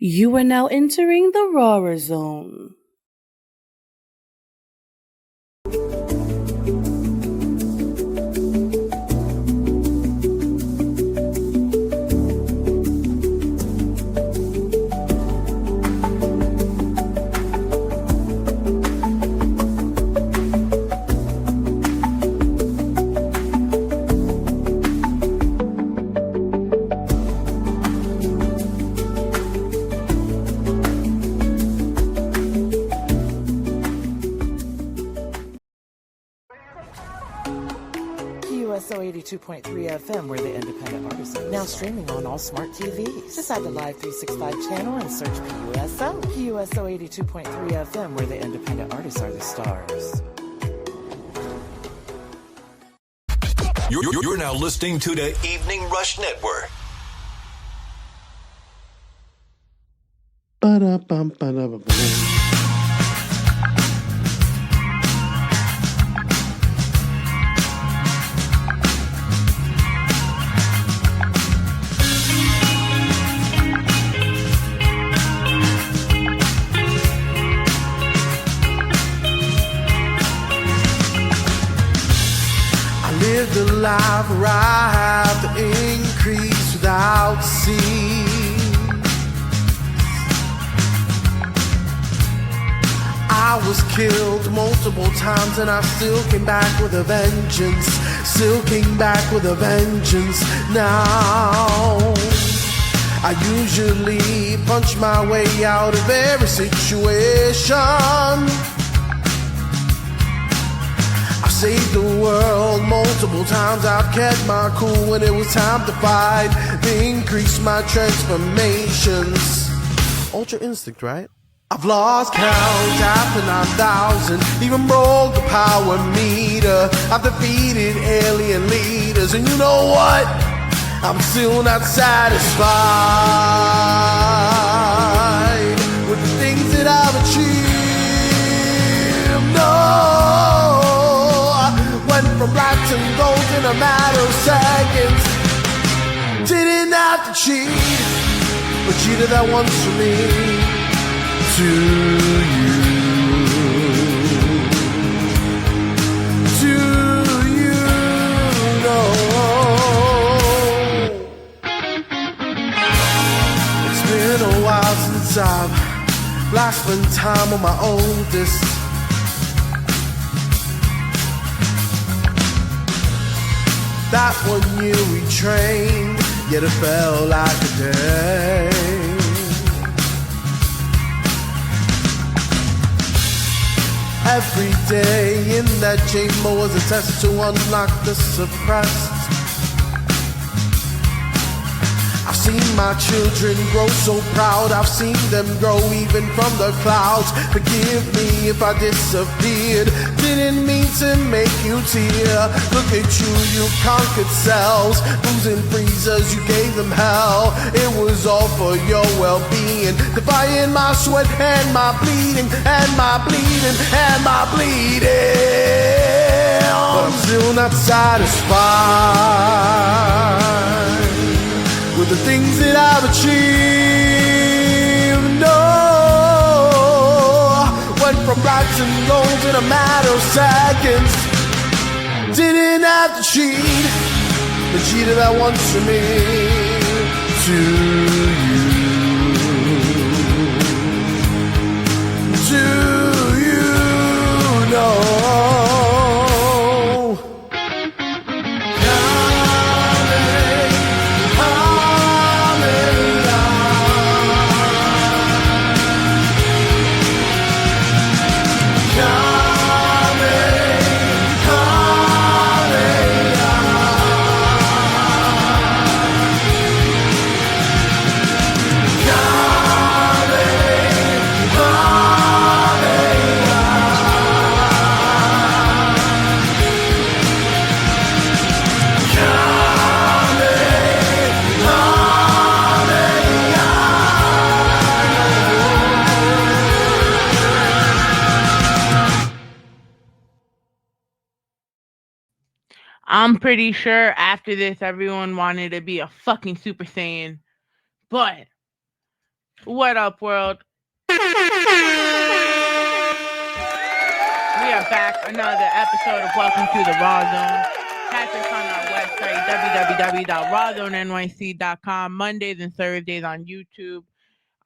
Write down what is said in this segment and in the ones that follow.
You are now entering the Rawrrzone. USO 82.3 FM, we're the independent artists. Now streaming on all smart TVs. Just add the Live 365 channel and search PUSO. PUSO 82.3 FM, where the independent artists are the stars. You're now listening to the Evening Rush Network. Live the life where I have to increase without cease. I was killed multiple times and I still came back with a vengeance. Still came back with a vengeance. Now I usually punch my way out of every situation. Saved the world multiple times. I've kept my cool when it was time to fight. Increase my transformations. Ultra instinct, right? I've lost count after 9,000. Even broke the power meter. I've defeated alien leaders. And you know what? I'm still not satisfied with the things that I've achieved. No. From blacks and golds in a matter of seconds. Didn't have to cheat, but cheated that once for me. To you know. It's been a while since I've last spent time on my oldest. That 1 year we trained, yet it felt like a day. Every day in that chamber was a test to unlock the suppressed. I've seen my children grow so proud. I've seen them grow even from the clouds. Forgive me if I disappeared. Didn't mean to make you tear. Look at you, you conquered cells. Losing freezers, you gave them hell. It was all for your well-being. Defying my sweat and my bleeding, and my bleeding, and my bleeding. But I'm still not satisfied with the things that I've achieved. No, went from blacks and golds in a matter of seconds. Didn't have to cheat, but cheated that once for me. To you know. I'm pretty sure after this, everyone wanted to be a fucking Super Saiyan. But What up, world? We are back. Another episode of Welcome to the Raw Zone. Catch us on our website, www.rawrzonenyc.com, Mondays and Thursdays on YouTube.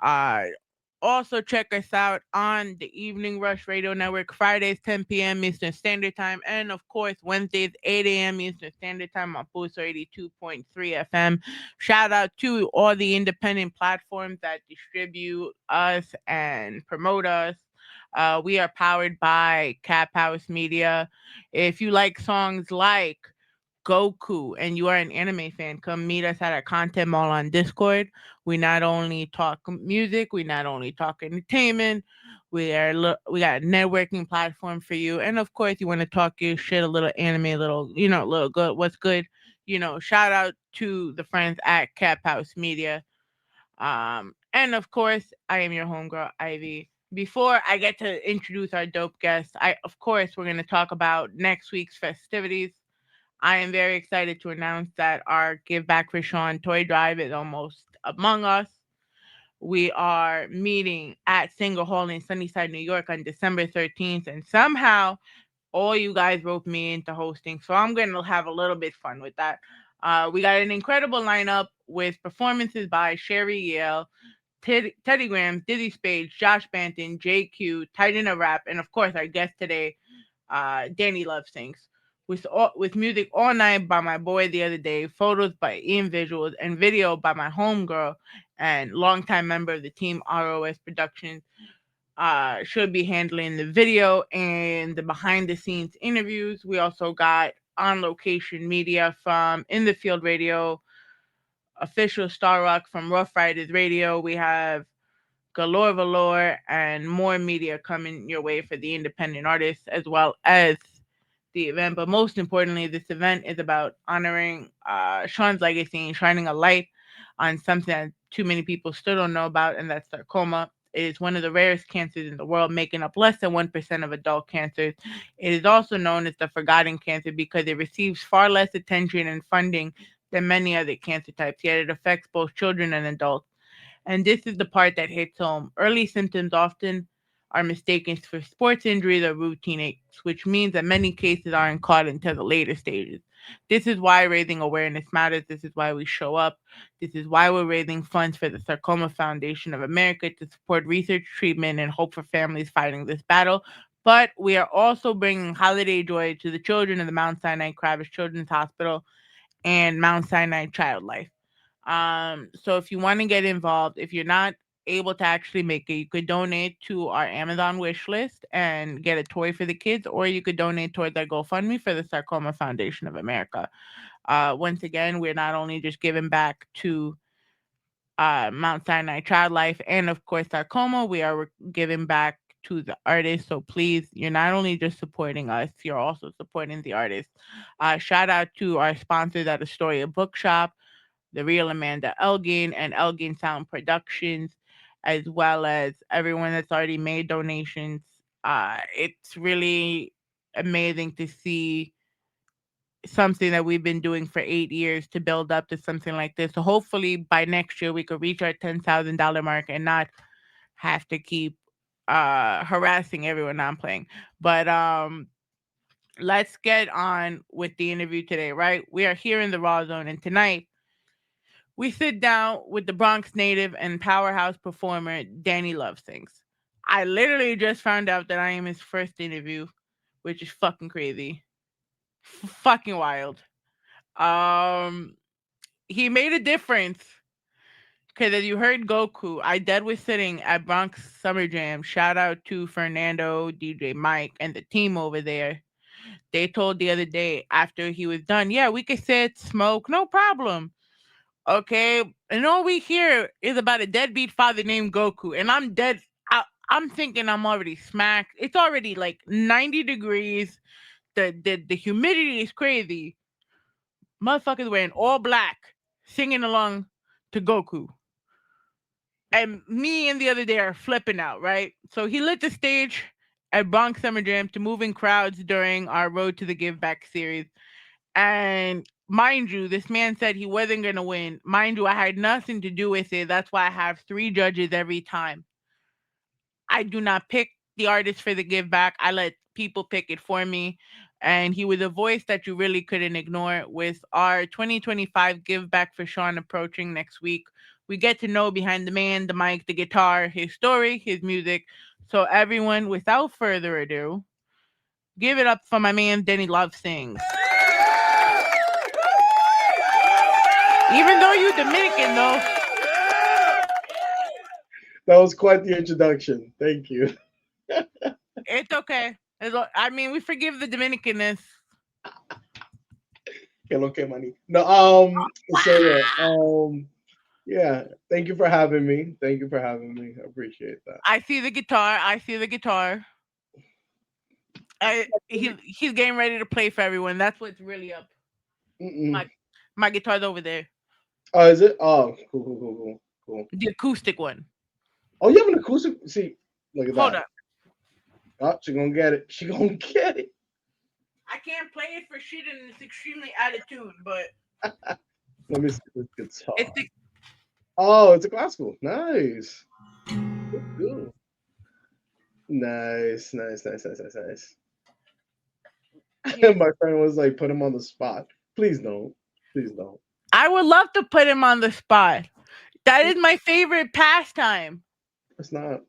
Uh, Also, check us out on the Evening Rush Radio Network, Fridays, 10 p.m. Eastern Standard Time, and of course, Wednesdays, 8 a.m. Eastern Standard Time on Booster 82.3 FM. Shout out to all the independent platforms that distribute us and promote us. We are powered by Cap House Media. If you like songs like Goku and you are an anime fan, come meet us at our content mall on Discord. We not only talk music, we not only talk entertainment. We got a networking platform for you, and of course, you want to talk your shit, a little anime, a little little good. What's good? Shout out to the friends at Cap House Media. And of course, I am your homegirl Ivy. Before I get to introduce our dope guest, we're going to talk about next week's festivities. I am very excited to announce that our Give Back for Sean toy drive is almost among us. We are meeting at Singer Hall in Sunnyside, New York on December 13th, and somehow all you guys roped me into hosting, so I'm going to have a little bit fun with that. We got an incredible lineup with performances by Sherry Yale, Teddy Graham, Dizzy Spade, Josh Banton, JQ, Titan of Rap, and of course our guest today, DannyLoveSings. With music all night by my boy the other day, photos by Ian Visuals, and video by my homegirl and longtime member of the team ROS Productions. Should be handling the video and the behind the scenes interviews. We also got on location media from In the Field Radio, official Star Rock from Rough Riders Radio. We have Galore Valore and more media coming your way for the independent artists as well as the event. But most importantly, this event is about honoring Sean's legacy and shining a light on something that too many people still don't know about, and that's sarcoma. It is one of the rarest cancers in the world, making up less than 1% of adult cancers. It is also known as the forgotten cancer because it receives far less attention and funding than many other cancer types, yet it affects both children and adults. And this is the part that hits home. Early symptoms often are mistaken for sports injuries or routine aches, which means that many cases aren't caught until the later stages. This is why raising awareness matters. This is why we show up. This is why we're raising funds for the Sarcoma Foundation of America to support research, treatment, and hope for families fighting this battle. But we are also bringing holiday joy to the children of the Mount Sinai Kravis Children's Hospital and Mount Sinai Child Life. So if you want to get involved, if you're not able to actually make it, you could donate to our Amazon wish list and get a toy for the kids, or you could donate towards our GoFundMe for the Sarcoma Foundation of America. Once again, we're not only just giving back to Mount Sinai Child Life and of course sarcoma, we are giving back to the artists. So please, you're not only just supporting us, you're also supporting the artists. Shout out to our sponsors at Astoria Bookshop, the real Amanda Elgin and Elgin Sound Productions, as well as everyone that's already made donations. It's really amazing to see something that we've been doing for 8 years to build up to something like this. So hopefully by next year we could reach our $10,000 mark and not have to keep harassing everyone I'm playing. But let's get on with the interview today, right? We are here in the Raw Zone, and tonight we sit down with the Bronx native and powerhouse performer DannyLoveSings. I literally just found out that I am his first interview, which is fucking crazy. Fucking wild. He made a difference. Because as you heard Goku, I dead was sitting at Bronx Summer Jam. Shout out to Fernando, DJ Mike, and the team over there. They told the other day after he was done, yeah, we could sit, smoke, no problem. Okay, and all we hear is about a deadbeat father named Goku, and I'm dead. I'm thinking I'm already smacked. It's already like 90 degrees. The humidity is crazy. Motherfuckers wearing all black, singing along to Goku. And me and the other day are flipping out, right? So he lit the stage at Bronx Summer Jam to moving crowds during our Road to the Give Back series. And mind you, this man said he wasn't going to win. Mind you, I had nothing to do with it. That's why I have 3 judges every time. I do not pick the artist for the give back. I let people pick it for me. And he was a voice that you really couldn't ignore. With our 2025 give back for Sean approaching next week, we get to know behind the man, the mic, the guitar, his story, his music. So everyone, without further ado, give it up for my man DannyLoveSings. Even though you Dominican though. That was quite the introduction. Thank you. It's okay. I mean, we forgive the Dominicanness. Que lo que, mani. No, yeah. Thank you for having me. Thank you for having me. I appreciate that. I see the guitar. He's getting ready to play for everyone. That's what's really up. My guitar's over there. Oh, is it? Oh, cool. The acoustic one. Oh, you have an acoustic? See, look at Hold that. up. Oh, she gonna get it. She gonna get it. I can't play it for shit and it's extremely out of tune, but Let me see this guitar. it's the, Oh, it's a classical. Nice. Good. Nice. My friend was like, put him on the spot. Please don't. I would love to put him on the spot. That is my favorite pastime. It's not.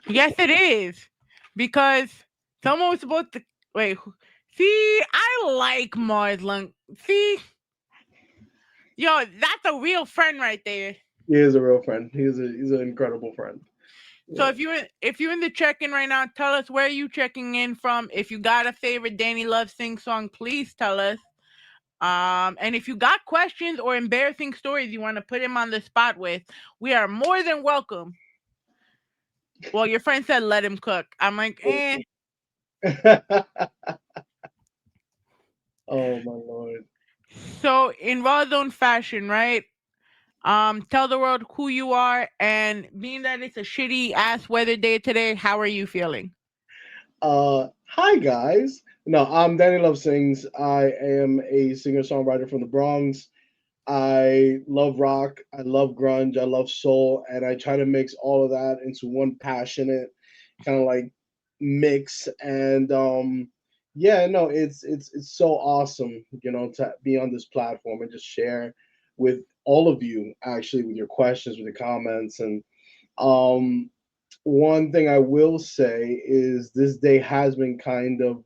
Yes, it is. Because someone was supposed to wait. See, I like Mars Lung. See, yo, that's a real friend right there. He is a real friend. He's an incredible friend. So if you're in the check-in right now, tell us where you checking in from. If you got a favorite DannyLoveSings song, please tell us. And if you got questions or embarrassing stories you want to put him on the spot with, we are more than welcome. Well, your friend said let him cook. I'm like, eh. Oh my Lord. So in Rawrrzone fashion, right? Tell the world who you are, and being that it's a shitty ass weather day today, how are you feeling? Hi guys. No, I'm DannyLoveSings. I am a singer-songwriter from the Bronx. I love rock, I love grunge, I love soul, and I try to mix all of that into one passionate kind of like mix. And yeah, no, it's so awesome, to be on this platform and just share with all of you actually with your questions, with your comments. And one thing I will say is this day has been kind of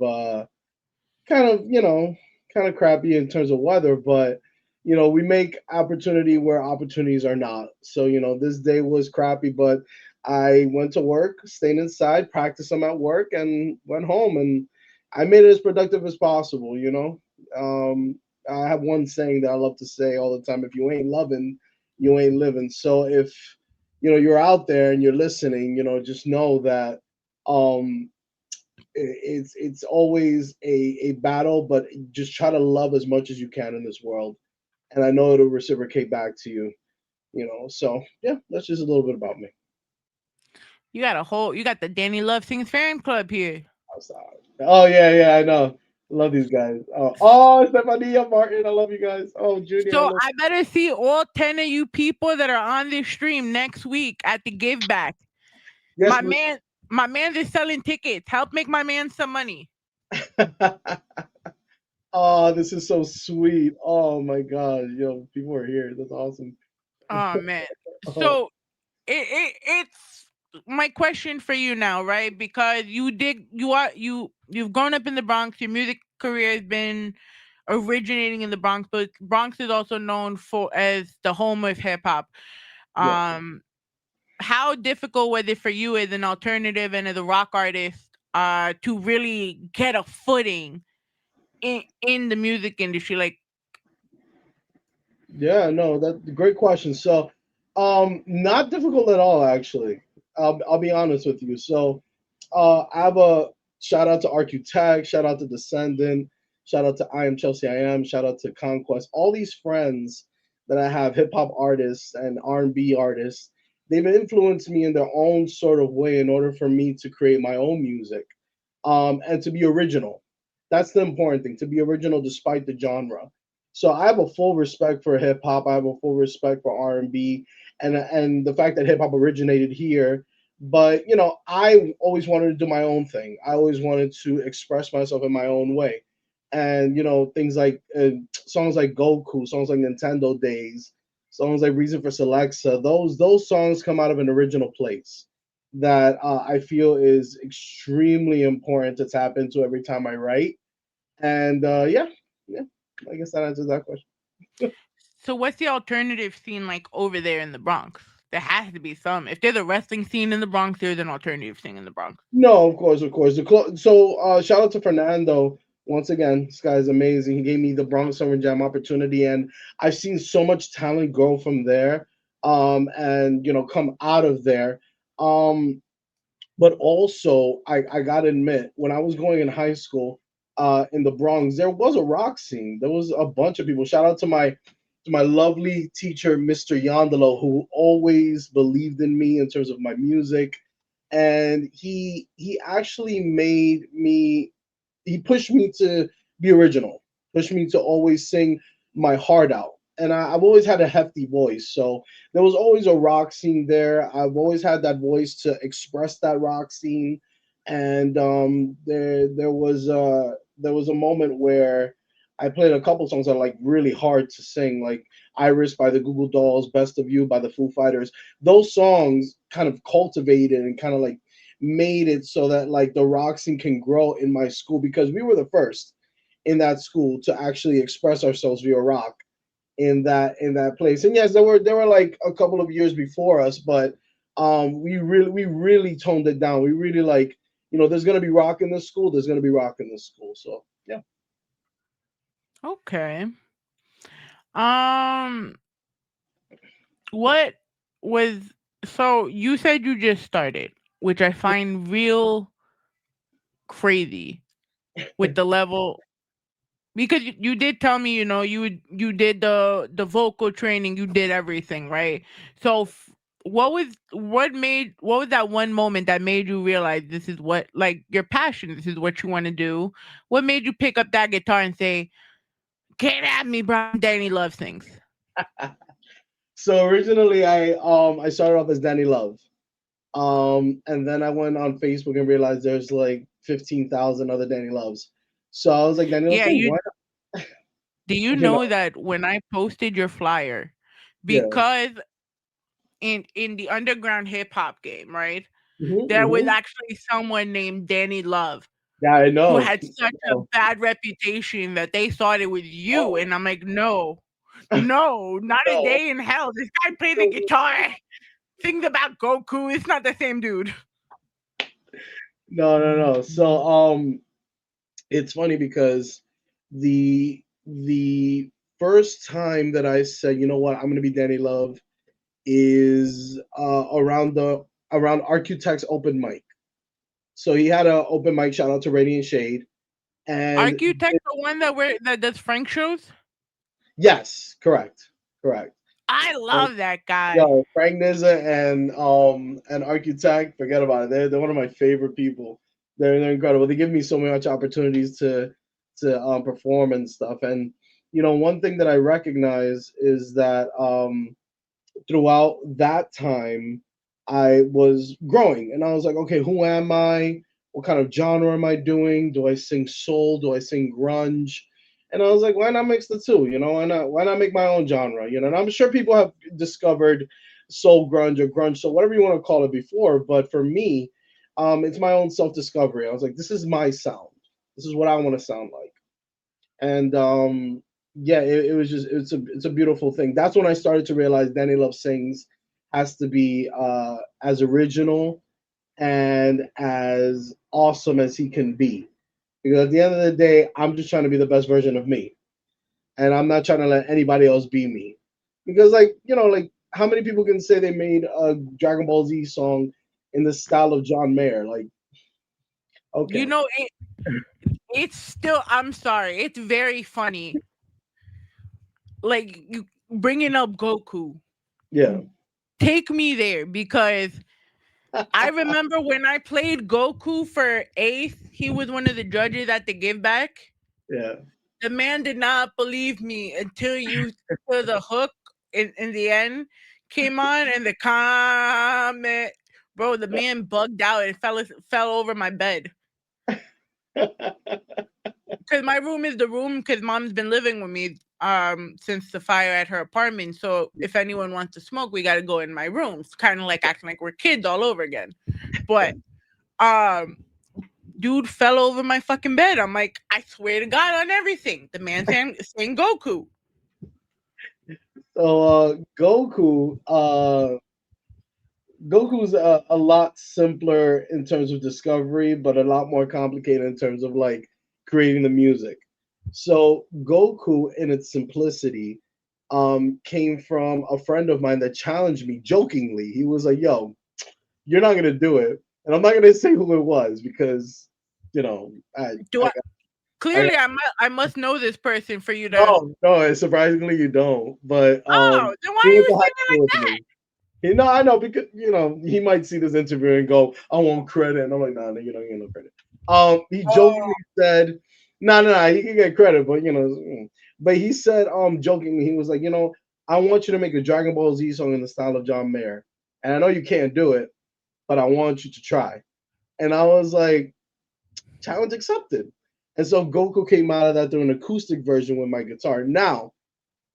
crappy in terms of weather, but we make opportunity where opportunities are not. So, this day was crappy, but I went to work, stayed inside, practiced some at work, and went home. And I made it as productive as possible, I have one saying that I love to say all the time: if you ain't loving, you ain't living. So if you're out there and you're listening, just know that it's always a battle, but just try to love as much as you can in this world, and I know it'll reciprocate back to you. So yeah, that's just a little bit about me. You got the DannyLoveSings fan club here. Oh yeah, I know. Love these guys. Oh, Stefania, Martin, I love you guys. Oh, Junior. So I better see all 10 of you people that are on this stream next week at the give back. Yes, my man is selling tickets. Help make my man some money. Oh, this is so sweet. Oh my God, yo, people are here. That's awesome. Oh man. So it's my question for you now, right? Because you've grown up in the Bronx. Your music career has been originating in the Bronx, but Bronx is also known as the home of hip hop. How difficult was it for you as an alternative and as a rock artist to really get a footing in the music industry? Like, yeah, no, that's a great question. So, not difficult at all, actually. I'll be honest with you. So, I have a shout out to RQ Tech, shout out to Descendant, shout out to I Am Chelsea I Am, shout out to Conquest. All these friends that I have, hip hop artists and R&B artists, they've influenced me in their own sort of way in order for me to create my own music, and to be original. That's the important thing, to be original despite the genre. So I have a full respect for hip hop. I have a full respect for R&B, and the fact that hip hop originated here. But I always wanted to do my own thing. I always wanted to express myself in my own way, and things like songs like Goku, songs like Nintendo Days, songs like Reason for Selexa. Those songs come out of an original place that I feel is extremely important to tap into every time I write. And yeah, I guess that answers that question. So what's the alternative scene like over there in the Bronx? There has to be some. If there's a wrestling scene in the Bronx, there's an alternative scene in the Bronx. No, of course, of course. So shout out to Fernando once again. This guy is amazing. He gave me the Bronx Summer Jam opportunity, and I've seen so much talent grow from there, and come out of there. Um, but also, I gotta admit, when I was going in high school, in the Bronx, there was a rock scene. There was a bunch of people. Shout out to my lovely teacher, Mr. Yondolo, who always believed in me in terms of my music, and he actually he pushed me to be original, pushed me to always sing my heart out. And I've always had a hefty voice, so there was always a rock scene there. I've always had that voice to express that rock scene, and there was a moment where I played a couple songs that are like really hard to sing, like "Iris" by the Google Dolls, "Best of You" by the Foo Fighters. Those songs kind of cultivated and kind of like made it so that like the rock scene can grow in my school, because we were the first in that school to actually express ourselves via rock in that place. And yes, there were like a couple of years before us, but we really toned it down. We really like, there's gonna be rock in the school. There's gonna be rock in the school. So yeah. Okay. Um, what was so you said you just started, which I find real crazy with the level because you did tell me, you did the vocal training, you did everything, right? So what was that one moment that made you realize this is what like your passion, this is what you want to do? What made you pick up that guitar and say, "Can't have me, bro. Danny Love sings." So originally I started off as Danny Love. And then I went on Facebook and realized there's like 15,000 other Danny Loves. So I was like, Danny Love Yeah, sings, why do you not? know that when I posted your flyer, Yeah. because in the underground hip hop game, right? There was Hmm. actually someone named Danny Love Yeah, I who know. had such a bad reputation that they thought it was you, Oh, and I'm like, "No, no, not a no. day in hell. This guy plays the guitar, sings about Goku. It's not the same dude." No, no, no. So it's funny because the first time that I said, you know what, I'm gonna be Danny Love is around Architect's open mic. So he had an open mic, shout out to Radiant Shade. And Architect, the one that does Frank shows? yes, correct. Correct. I And love that guy. yo, Frank Nizza and Architect, forget about it. They're one of my favorite people. They're incredible. They give me so much opportunities to perform and stuff. And one thing that I recognize is that throughout that time, I was growing, and I was like, okay, who am I? What kind of genre am I doing? Do I sing soul? Do I sing grunge? And I was like, why not mix the two? Why not make my own genre? And I'm sure people have discovered soul grunge or grunge, so whatever you want to call it before. But for me, it's my own self discovery. I was like, this is my sound. This is what I want to sound like. And yeah, it was just it's a beautiful thing. That's when I started to realize Danny Love Sings has to be as original and as awesome as he can be. Because at the end of the day, I'm just trying to be the best version of me, and I'm not trying to let anybody else be me. Because like how many people can say they made a Dragon Ball Z song in the style of John Mayer? Like, You okay, know, it's still. I'm sorry. It's very funny. Like you bringing up Goku. yeah, Take me there because I remember when I played Goku for Ace, he was one of the judges at the Give Back. yeah, The man did not believe me until the hook in the end came on and the comment. Bro, the man bugged out and fell over my bed. Because my room is the room because mom's been living with me since the fire at her apartment. So if anyone wants to smoke, we got to go in my room. It's kind of like acting like we're kids all over again. But dude fell over my fucking bed. I'm like, I swear to God on everything. The man saying Goku. So Goku's a lot simpler in terms of discovery, but a lot more complicated in terms of like creating the music. So Goku, in its simplicity, came from a friend of mine that challenged me jokingly. He was like, "Yo, you're not gonna do it," and I'm not gonna say who it was because, Clearly, I must know this person for you to. No, surprisingly you don't. But then why are you saying it like that? I know because he might see this interview and go, "I want credit," and I'm like, "No, you don't get no credit." He jokingly said, "No, he can get credit, but but he said, jokingly, he was like, I want you to make a Dragon Ball Z song in the style of John Mayer, and I know you can't do it, but I want you to try." And I was like, challenge accepted. And so Goku came out of that through an acoustic version with my guitar. Now,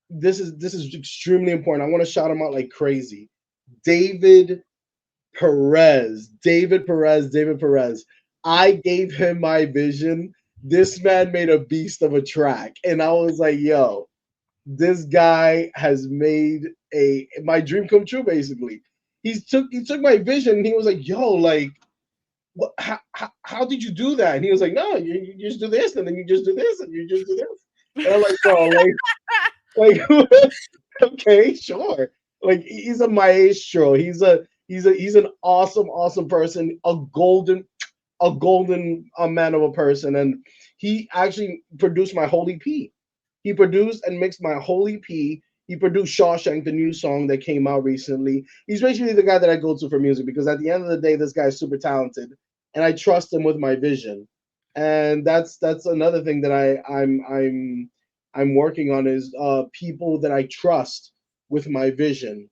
this is extremely important. I want to shout him out like crazy. David Perez. I gave him my vision. This man made a beast of a track. And I was like, yo, this guy has made my dream come true, basically. He took my vision and he was like, yo, like, what, how did you do that? And he was like, no, you just do this, and then you just do this, and you just do this. And I'm like, bro, like okay, sure. Like he's a maestro. He's an awesome person, a golden man of a person. And he actually produced my whole EP. He produced and mixed my whole EP. He produced Shawshank, the new song that came out recently. He's basically the guy that I go to for music because at the end of the day, this guy is super talented, and I trust him with my vision. And that's another thing that I'm working on is people that I trust with my vision,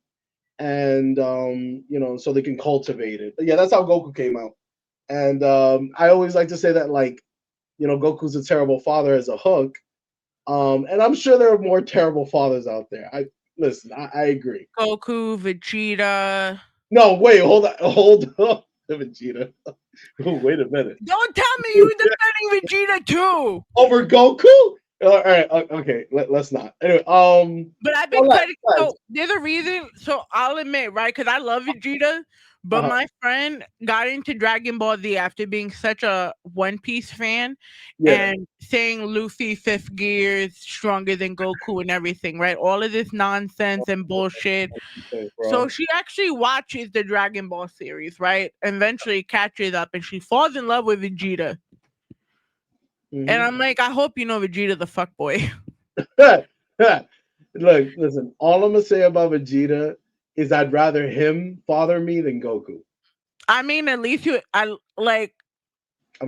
and so they can cultivate it. But yeah, that's how Goku came out. And I always like to say that, like, Goku's a terrible father as a hook. And I'm sure there are more terrible fathers out there. I agree. Goku, Vegeta. No, wait, hold on, Vegeta. Wait a minute. Don't tell me you were defending Vegeta too over Goku. All right, okay, let's not. Anyway, but I've been credit. So there's a reason. So I'll admit, right? Because I love Vegeta. But my friend got into Dragon Ball Z after being such a One Piece fan and saying Luffy fifth gear is stronger than Goku and everything, right? All of this nonsense and bullshit. So she actually watches the Dragon Ball series, right? Eventually catches up and she falls in love with Vegeta. Mm-hmm. And I'm like, I hope you know Vegeta the fuckboy. Look, listen, all I'm going to say about Vegeta is I'd rather him father me than Goku. I mean, at least I'm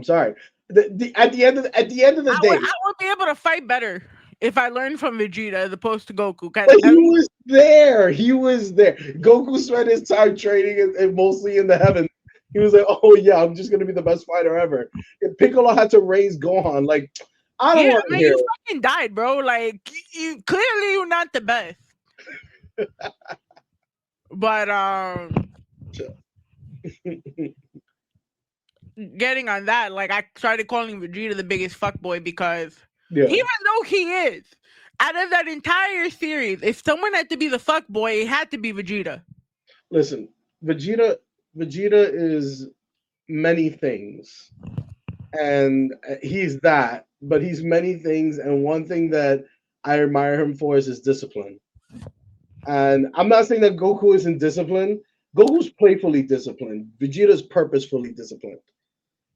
sorry. At the end of the day, I would be able to fight better if I learned from Vegeta as opposed to Goku. But he was there. Goku spent his time training and mostly in the heavens. He was like, "Oh yeah, I'm just gonna be the best fighter ever." And Piccolo had to raise Gohan. Like, I don't want to hear. You fucking died, bro. Like, you're not the best. But getting on that, like I started calling Vegeta the biggest fuckboy because even though he is, out of that entire series, if someone had to be the fuckboy, it had to be Vegeta. Listen, Vegeta is many things, and he's that, but he's many things, and one thing that I admire him for is his discipline. And I'm not saying that Goku isn't disciplined. Goku's playfully disciplined. Vegeta's purposefully disciplined.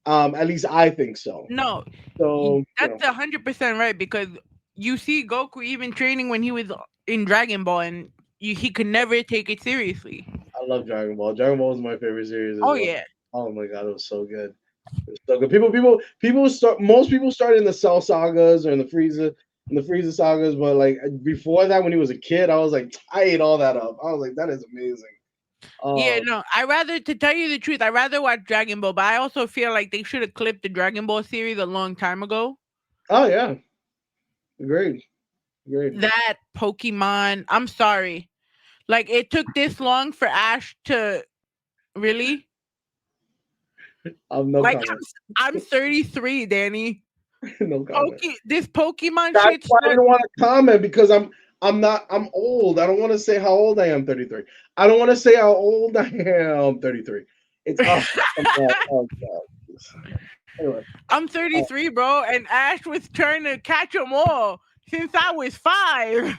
At least I think so. No, so that's 100% right because you see Goku even training when he was in Dragon Ball, and he could never take it seriously. I love Dragon Ball. Dragon Ball was my favorite series. Oh yeah. Oh my god, it was so good. So good. Most people started in the Cell sagas or in the Frieza sagas, but like before that, when he was a kid, I was like, I ate all that up. I was like, that is amazing. Yeah, no, to tell you the truth, I rather watch Dragon Ball, but I also feel like they should have clipped the Dragon Ball series a long time ago. Oh yeah, agreed. That Pokemon, I'm sorry. Like, it took this long for Ash to really? No Like, comment. I'm 33, Danny. No comment. This Pokemon That's shit why I started. didn't want to comment because I'm old. I don't want to say how old I am. 33. I don't want to say how old I am. 33. It's oh god. Anyway, I'm 33, bro, and Ash was trying to catch them all since I was 5.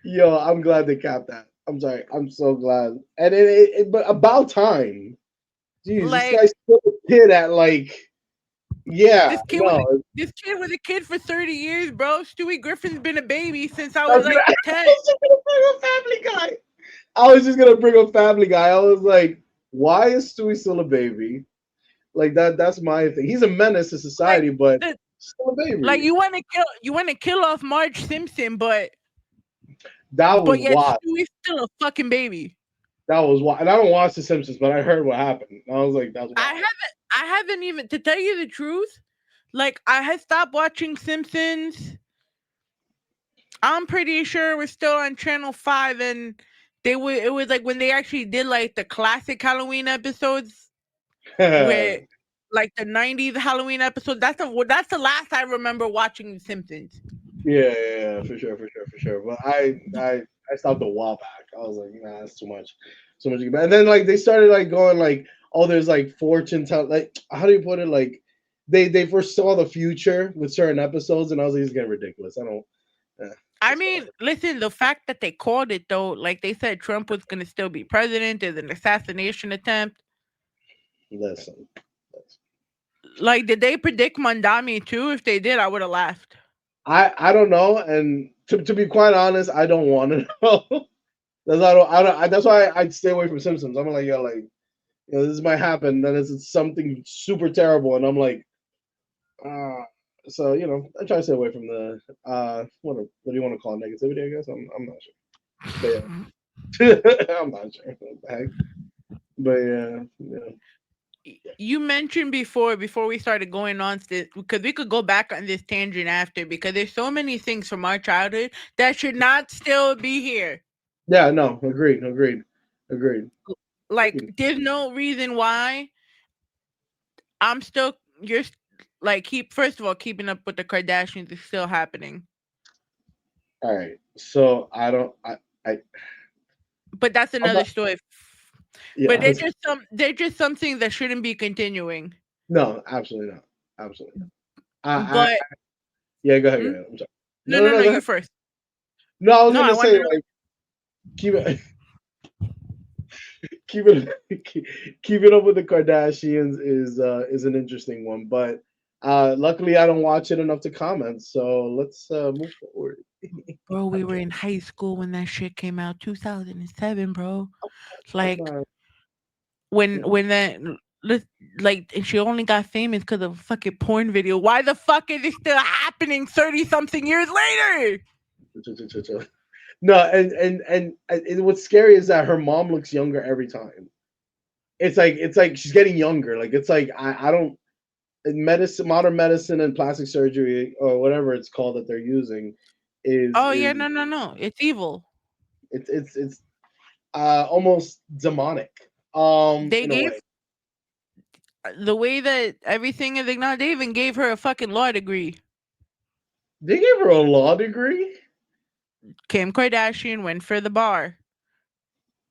yo, I'm glad they capped that. I'm sorry. I'm so glad. And but about time. Jeez, this Like, guy's still a kid at like, yeah, no. this kid was a kid for 30 years, bro. Stewie Griffin's been a baby since I I was was, gonna, like I 10. was just gonna bring up Family Guy. I was just gonna bring up Family Guy. I was like, why is Stewie still a baby? Like that's my thing. He's a menace to Like, society, but the, still a like baby. you want to kill off Marge Simpson, but That was yet wild. Stewie's still a fucking baby. That was wild. And I don't watch The Simpsons, but I heard what happened. I was like, that's wild. I haven't even, to tell you the truth, like, I had stopped watching Simpsons. I'm pretty sure we're still on Channel 5, and it was like when they actually did like the classic Halloween episodes where like the 90s Halloween episode. That's the last I remember watching The Simpsons. Yeah, for sure. But I stopped a while back. I was like, nah, that's too much, And then like they started like going like, oh, there's like fortune tell, like how do you put it? Like they foresaw the future with certain episodes, and I was like, it's getting ridiculous. I don't. I mean, listen, the fact that they called it though, like they said Trump was going to still be president as an assassination attempt. Listen. Like, did they predict Mandami too? If they did, I would have laughed. I don't know, and to be quite honest, I don't want to know. That's why I stay away from Simpsons. I'm like, yo, like, this might happen. Then it's something super terrible, and I'm like, so I try to stay away from the what do you want to call it, negativity? I guess I'm not sure. But yeah. I'm not sure what the heck. But yeah. You mentioned before we started going on this, because we could go back on this tangent after, because there's so many things from our childhood that should not still be here. Yeah, no, agreed. Like, there's no reason why you're like, first of all, keeping up with the Kardashians is still happening. All right, so but that's another story. Yeah, but they're just something that shouldn't be continuing. No, absolutely not. Absolutely not. But yeah, go ahead. I'm sorry. No, you first. No, I was gonna say like keep it keep it up with the Kardashians is an interesting one, but luckily I don't watch it enough to comment. So let's move forward. Bro, we were in high school when that shit came out, 2007, bro. Like when that, like, and she only got famous because of a fucking porn video. Why the fuck is it still happening 30-something years later? No, and what's scary is that her mom looks younger every time. It's like she's getting younger. Like it's like I don't modern medicine and plastic surgery or whatever it's called that they're using is no, it's evil. It's almost demonic. They gave the way that everything is ignored. They even gave her a fucking law degree. They gave her a law degree? Kim Kardashian went for the bar.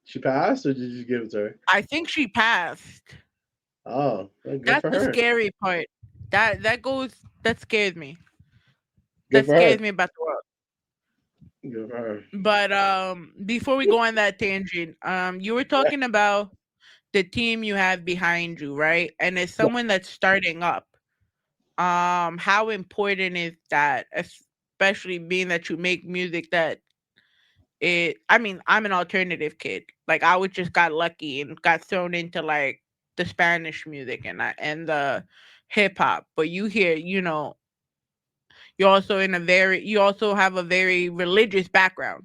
She passed, or did you give it to her? I think she passed. Oh, that's the scary part. That scares me. Good that scares me about the world. Good for her. But before we go on that tangent, you were talking about the team you have behind you, right? And as someone that's starting up, how important is that, especially being that you make music that I mean, I'm an alternative kid. Like, I just got lucky and got thrown into like the Spanish music and the hip hop, but you hear, you also have a very religious background.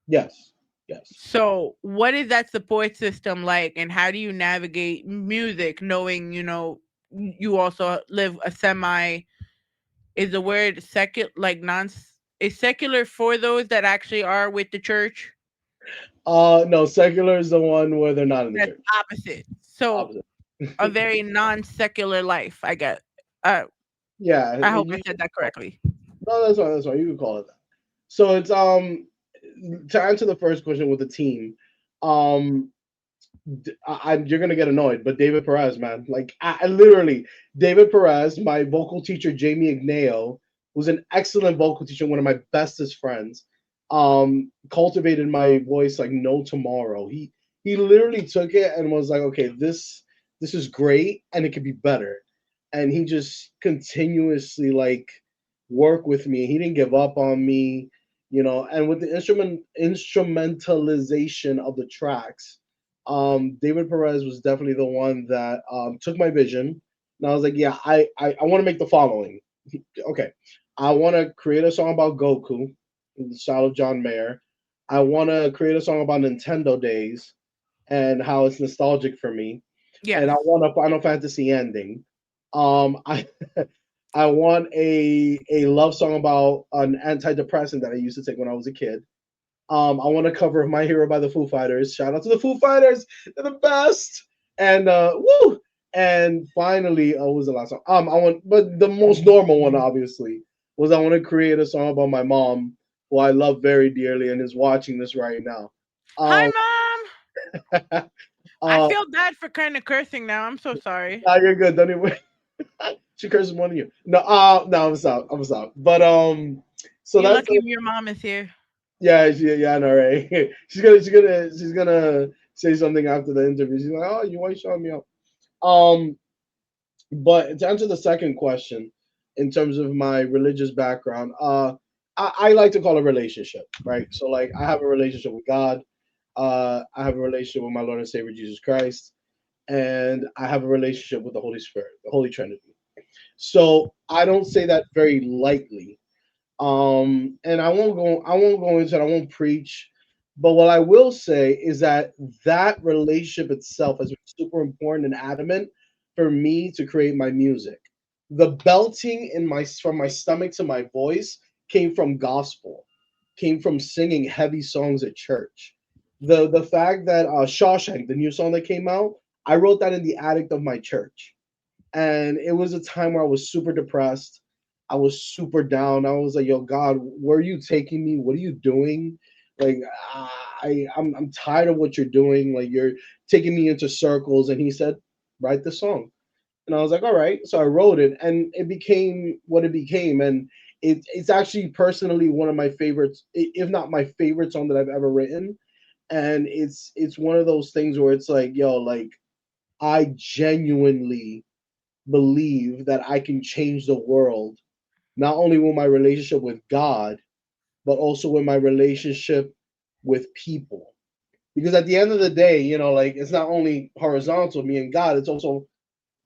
Yes, yes. So, what is that support system like, and how do you navigate music, knowing you also live a semi? Is the word secular like non? Is secular for those that actually are with the church? No, secular is the one where they're not in the That's church. opposite. So, Opposite. a very non-secular life, I guess. Uh, Yeah, I hope you I said that can correctly. no, that's fine. That's fine. You can call it that. So it's to answer the first question with the team, um, you're gonna get annoyed, but David Perez, man, like I literally David Perez, my vocal teacher Jamie Igneo, who's an excellent vocal teacher, one of my bestest friends, cultivated my voice like no tomorrow. He literally took it and was like, okay, this is great and it could be better, and he just continuously like worked with me. He didn't give up on me, and with the instrumentalization of the tracks, David Perez was definitely the one that took my vision. And I was like, yeah, I want to make the following. Okay. I want to create a song about Goku in the style of John Mayer. I want to create a song about Nintendo days and how it's nostalgic for me. And I Yes. want a Final Fantasy ending. I I want a love song about an antidepressant that I used to take when I was a kid. I want to cover My Hero by the Foo Fighters. Shout out to the Foo Fighters. They're the best. And woo! And finally, what was the last song? But the most normal one, obviously, was I want to create a song about my mom, who I love very dearly and is watching this right now. Hi, Um, mom. I uh, feel bad for kind of cursing now. I'm so sorry. nah, you're good. Don't even. She curses more than you. No, no, I'm sorry. I'm sorry. But so You're that's lucky your mom is here. yeah, yeah, I know, right? She's gonna say something after the interview. She's like, "Oh, you why you showing me up?" Um, but to answer the second question, in terms of my religious background, I like to call it relationship, right? So like, I have a relationship with God. I have a relationship with my Lord and Savior Jesus Christ, and I have a relationship with the Holy Spirit, the Holy Trinity. So I don't say that very lightly. And I won't go into it, I won't preach, but what I will say is that that relationship itself has been super important and adamant for me to create my music. The belting in my from my stomach to my voice came from gospel, came from singing heavy songs at church. The fact that Shawshank, the new song that came out, I wrote that in the attic of my church, and it was a time where I was super depressed. I was super down. I was like, "Yo, God, where are you taking me? What are you doing? Like, I'm tired of what you're doing. Like, you're taking me into circles." And He said, "Write the song." And I was like, "All right." So I wrote it, and it became what it became. And it's actually personally one of my favorites, if not my favorite song that I've ever written. And it's one of those things where it's like, yo, like I genuinely believe that I can change the world, not only with my relationship with God, but also with my relationship with people. Because at the end of the day, like it's not only horizontal, me and God, it's also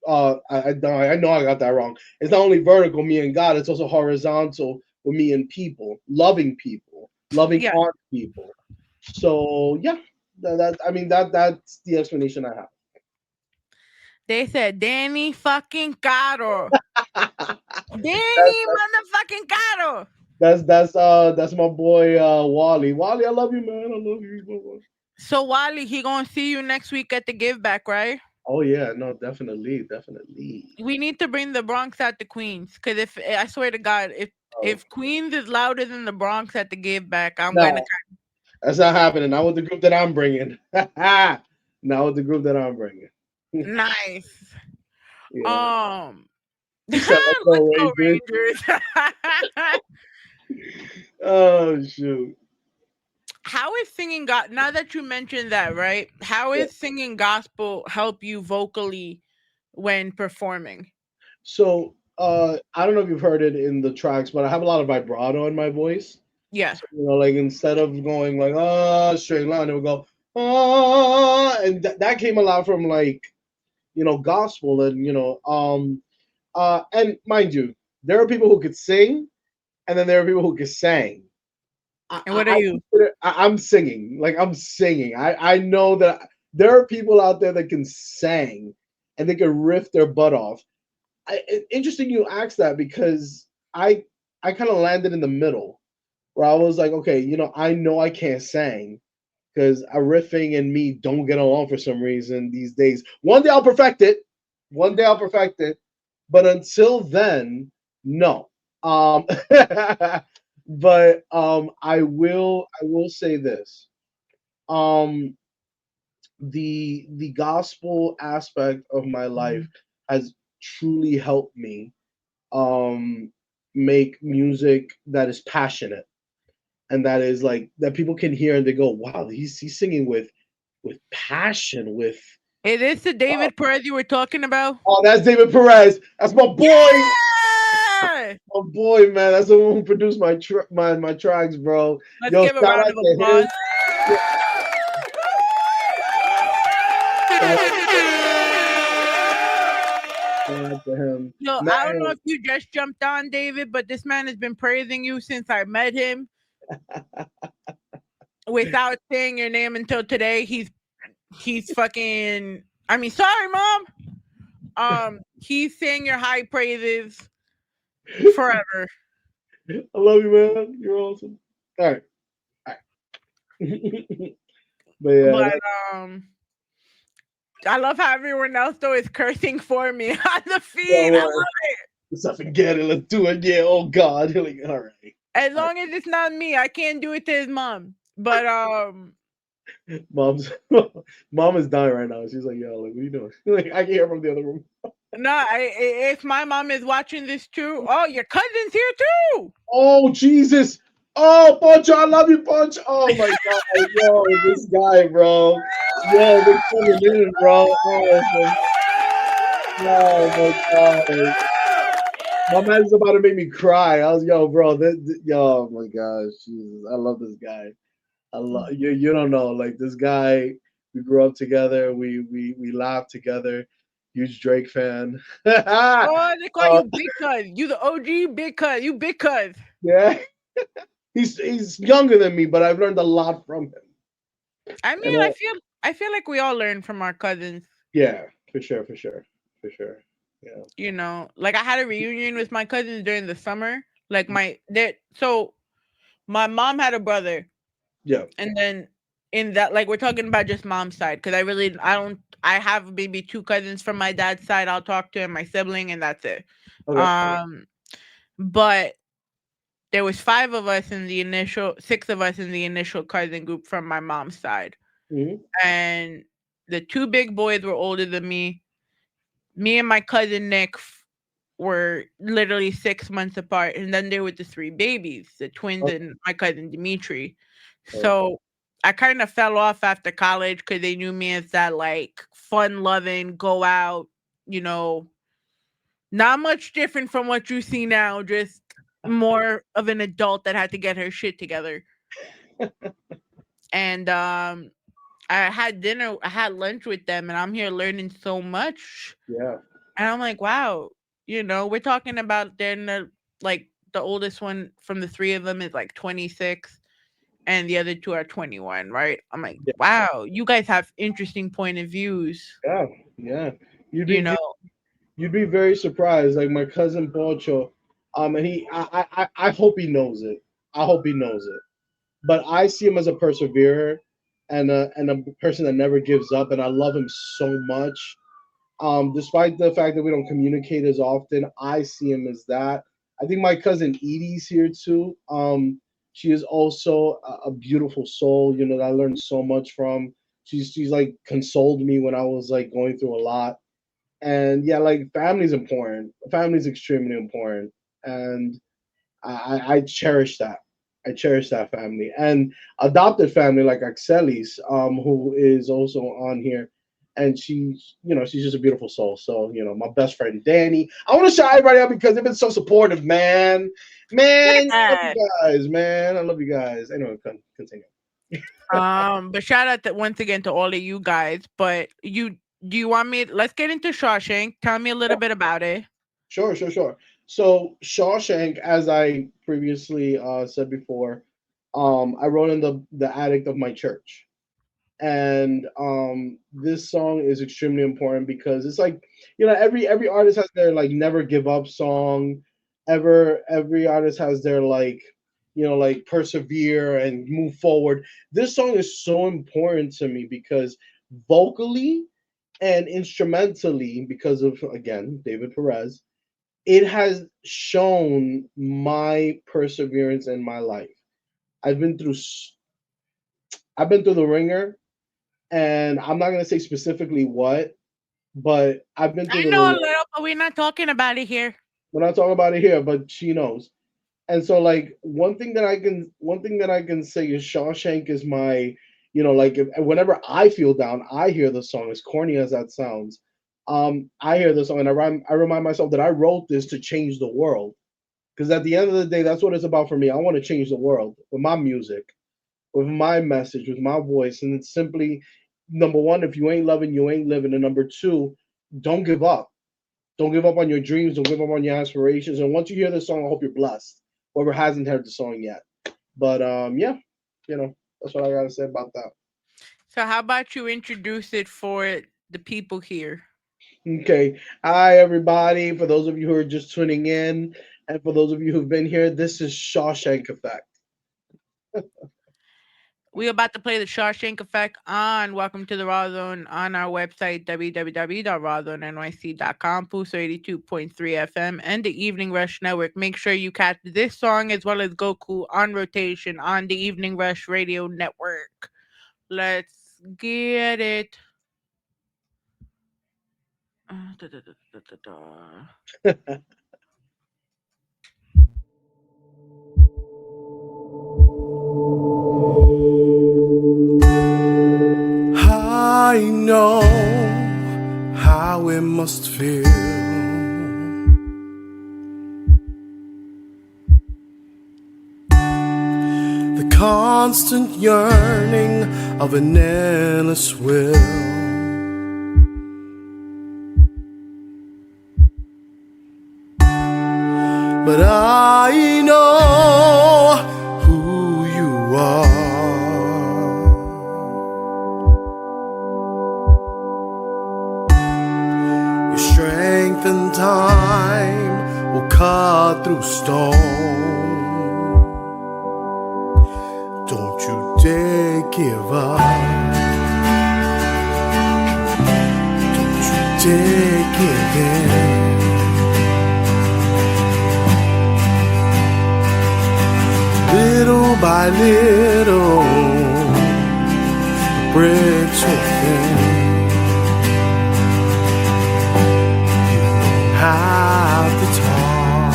I know I got that wrong. It's not only vertical, me and God, it's also horizontal with me and people, loving Yeah. on people. So yeah, I mean that's the explanation I They said Danny fucking Caro. have. Danny motherfucking Caro. That's my boy Wally. Wally, I love you, man. I love you. So Wally, he gonna see you next week at the give back, right? Oh yeah, no, definitely, definitely. We need to bring the Bronx out to Queens. Cause if I swear to God, if Oh, Queens is louder than the Bronx at the give back, I'm gonna. no, that's not happening. Not with the group that I'm bringing. Not with the group that I'm bringing. Nice. Yeah. Um, He said, "Let's let's go go Rangers." Rangers. Oh shoot. How is singing God? Now that you mentioned that, right? How Yeah. is singing gospel help you vocally when performing? So I don't know if you've heard it in the tracks, but I have a lot of vibrato in my voice. Yeah. So, like instead of going like straight line, it would go and that came a lot from like gospel, and and mind you, there are people who could sing, and then there are people who could sing. And what are you? I'm singing. Like, I'm singing. I know that there are people out there that can sing and they can riff their butt off. Interesting you asked that, because I kind of landed in the middle, where I was like, okay, I know I can't sing, because a riffing and me don't get along for some reason these days. One day I'll perfect it. One day I'll perfect it. But until then, no. But I will say this. Um the gospel aspect of my life has truly helped me um make music that is passionate, and that is like that people can hear and they go, wow, he's singing with passion, with Is this the David Perez you were talking about? oh, that's David Perez. That's my boy. Yeah! My boy, man. That's the one who produced my tracks, bro. Let's Yo, give a round of applause. Shout out to him. Yo, Man, I don't know if you just jumped on, David, but this man has been praising you since I met him. Without saying your name until today, he's fucking. I mean, sorry, mom. He's saying your high praises forever. I love you, man. You're awesome. All right. But yeah, I love how everyone else though is cursing for me on the feed. I love it. let's not forget it. Let's do it. Yeah. Oh God. Like, all right. As long as it's not me, I can't do it to his mom. But mom is dying right now. She's like, yo, like, what are you doing? Like, I can hear from the other room. No, if my mom is watching this too, oh, your cousin's here too. Oh Jesus! Oh, Poncho, I love you, Poncho. Oh my God, yo, this guy, bro. Yo, they're coming in, bro. Oh my God. My man's about to make me cry. I was, yo, bro. Yo, oh my gosh, Jesus, I love this guy. I love you. You don't know, like, this guy. We grew up together. We laughed together. Huge Drake fan. Oh, they call you Big Cuz. You the OG Big Cuz. You Big Cuz. Yeah. He's younger than me, but I've learned a lot from him. I mean, I feel like we all learn from our cousins. Yeah, for sure. Yeah. You know, like I had a reunion with my cousins during the summer. Like so my mom had a brother. Yeah. And then in that, like, we're talking about just mom's side, because I have maybe 2 cousins from my dad's side. I'll talk to, and my sibling, and that's it. Okay. But there was 5 of us in the initial, 6 of us in the initial cousin group from my mom's side. Mm-hmm. And the 2 big boys were older than me. Me and my cousin Nick were literally 6 months apart. And then there were the 3 babies, the twins, and my cousin Dimitri. So I kind of fell off after college because they knew me as that, like, fun-loving, go out, not much different from what you see now, just more of an adult that had to get her shit together. And I had lunch with them, and I'm here learning so much. Yeah. And I'm like, wow, we're talking about the oldest one from the 3 of them is like 26. And the other 2 are 21, right? I'm like, wow, you guys have interesting point of views. Yeah. You'd be very surprised. Like, my cousin Poncho, and I hope he knows it. But I see him as a perseverer and a person that never gives up, and I love him so much. Despite the fact that we don't communicate as often, I see him as that. I think my cousin Edie's here too. She is also a beautiful soul, that I learned so much from. She's like consoled me when I was like going through a lot. And yeah, like, family's important. Family's extremely important. And I cherish that. I cherish that family. And adopted family like Axelis, who is also on here. And she's just a beautiful soul. So, my best friend Danny. I want to shout everybody out because they've been so supportive, man. Man, I love you guys, man. I love you guys. Anyway, continue. But shout out once again to all of you guys. But Do you want me? Let's get into Shawshank. Tell me a little bit about it. Sure. So Shawshank, as I previously said before, I wrote in the attic of my church, and this song is extremely important because it's like, every artist has their like never give up song. Every artist has their like, like persevere and move forward. This song is so important to me because vocally and instrumentally, because of, again, David Perez, it has shown my perseverance in my life. I've been through I've been through the ringer, and I'm not gonna say specifically what, but I've been through I the know a ringer. little, but we're not talking about it here. We're not talking about it here, but she knows. And so, like, one thing that I can say is Shawshank is my, like, whenever I feel down, I hear the song. As corny as that sounds, I hear the song, and I remind myself that I wrote this to change the world. Because at the end of the day, that's what it's about for me. I want to change the world with my music, with my message, with my voice. And it's simply, number one, if you ain't loving, you ain't living. And number two, don't give up. Don't give up on your dreams. Don't give up on your aspirations. And once you hear this song, I hope you're blessed. Whoever hasn't heard the song yet. But yeah, that's what I gotta say about that. So how about you introduce it for the people here? Okay. Hi everybody. For those of you who are just tuning in, and for those of you who've been here, this is Shawshank Effect. We're about to play the Shawshank Effect on Welcome to the Rawrrzone on our website, www.rawrzonenyc.com, Pulsar 82.3 FM, and the Evening Rush Network. Make sure you catch this song as well as Goku on rotation on the Evening Rush Radio Network. Let's get it. Da, da, da, da, da, da. I know how it must feel. The constant yearning of an endless will. But I know who you are. Your strength and time will cut through stone. Don't you dare give up. Don't you dare give in. Little by little, the bricks will thin. You don't have to talk.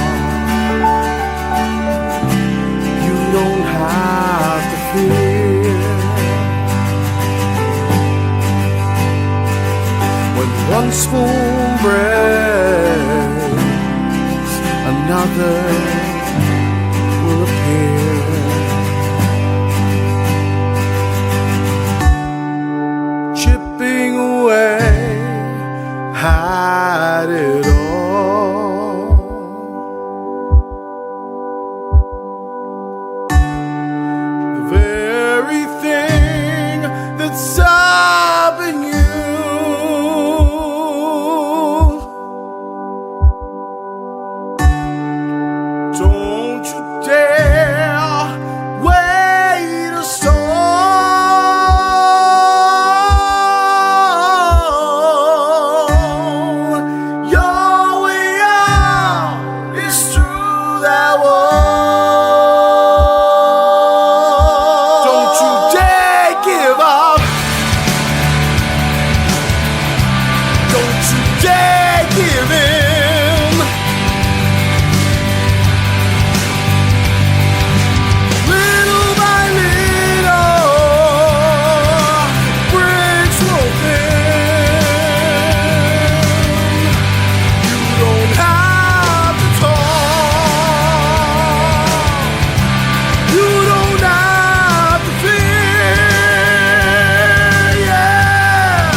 You don't have to fear. When one spoon breaks, another will appear. Chipping away at it all. The very thing that's stopping you. Don't you dare wait a storm. Your way out is through that wall. Don't you dare give up. Don't you dare give in. Little by little, bricks will thin. You don't have to talk. You don't have to fear. Yeah.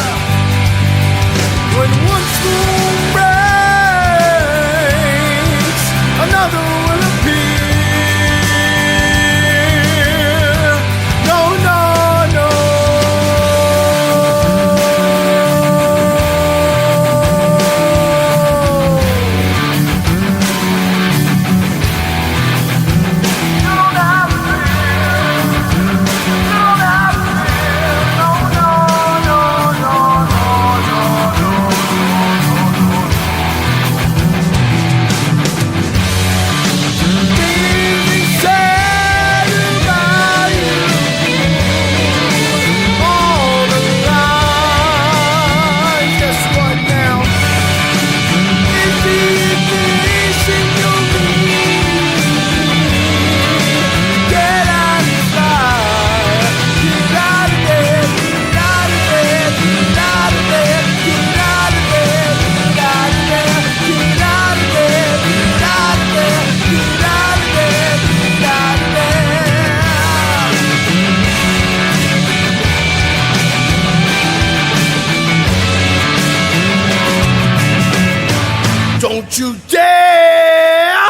Don't you dare!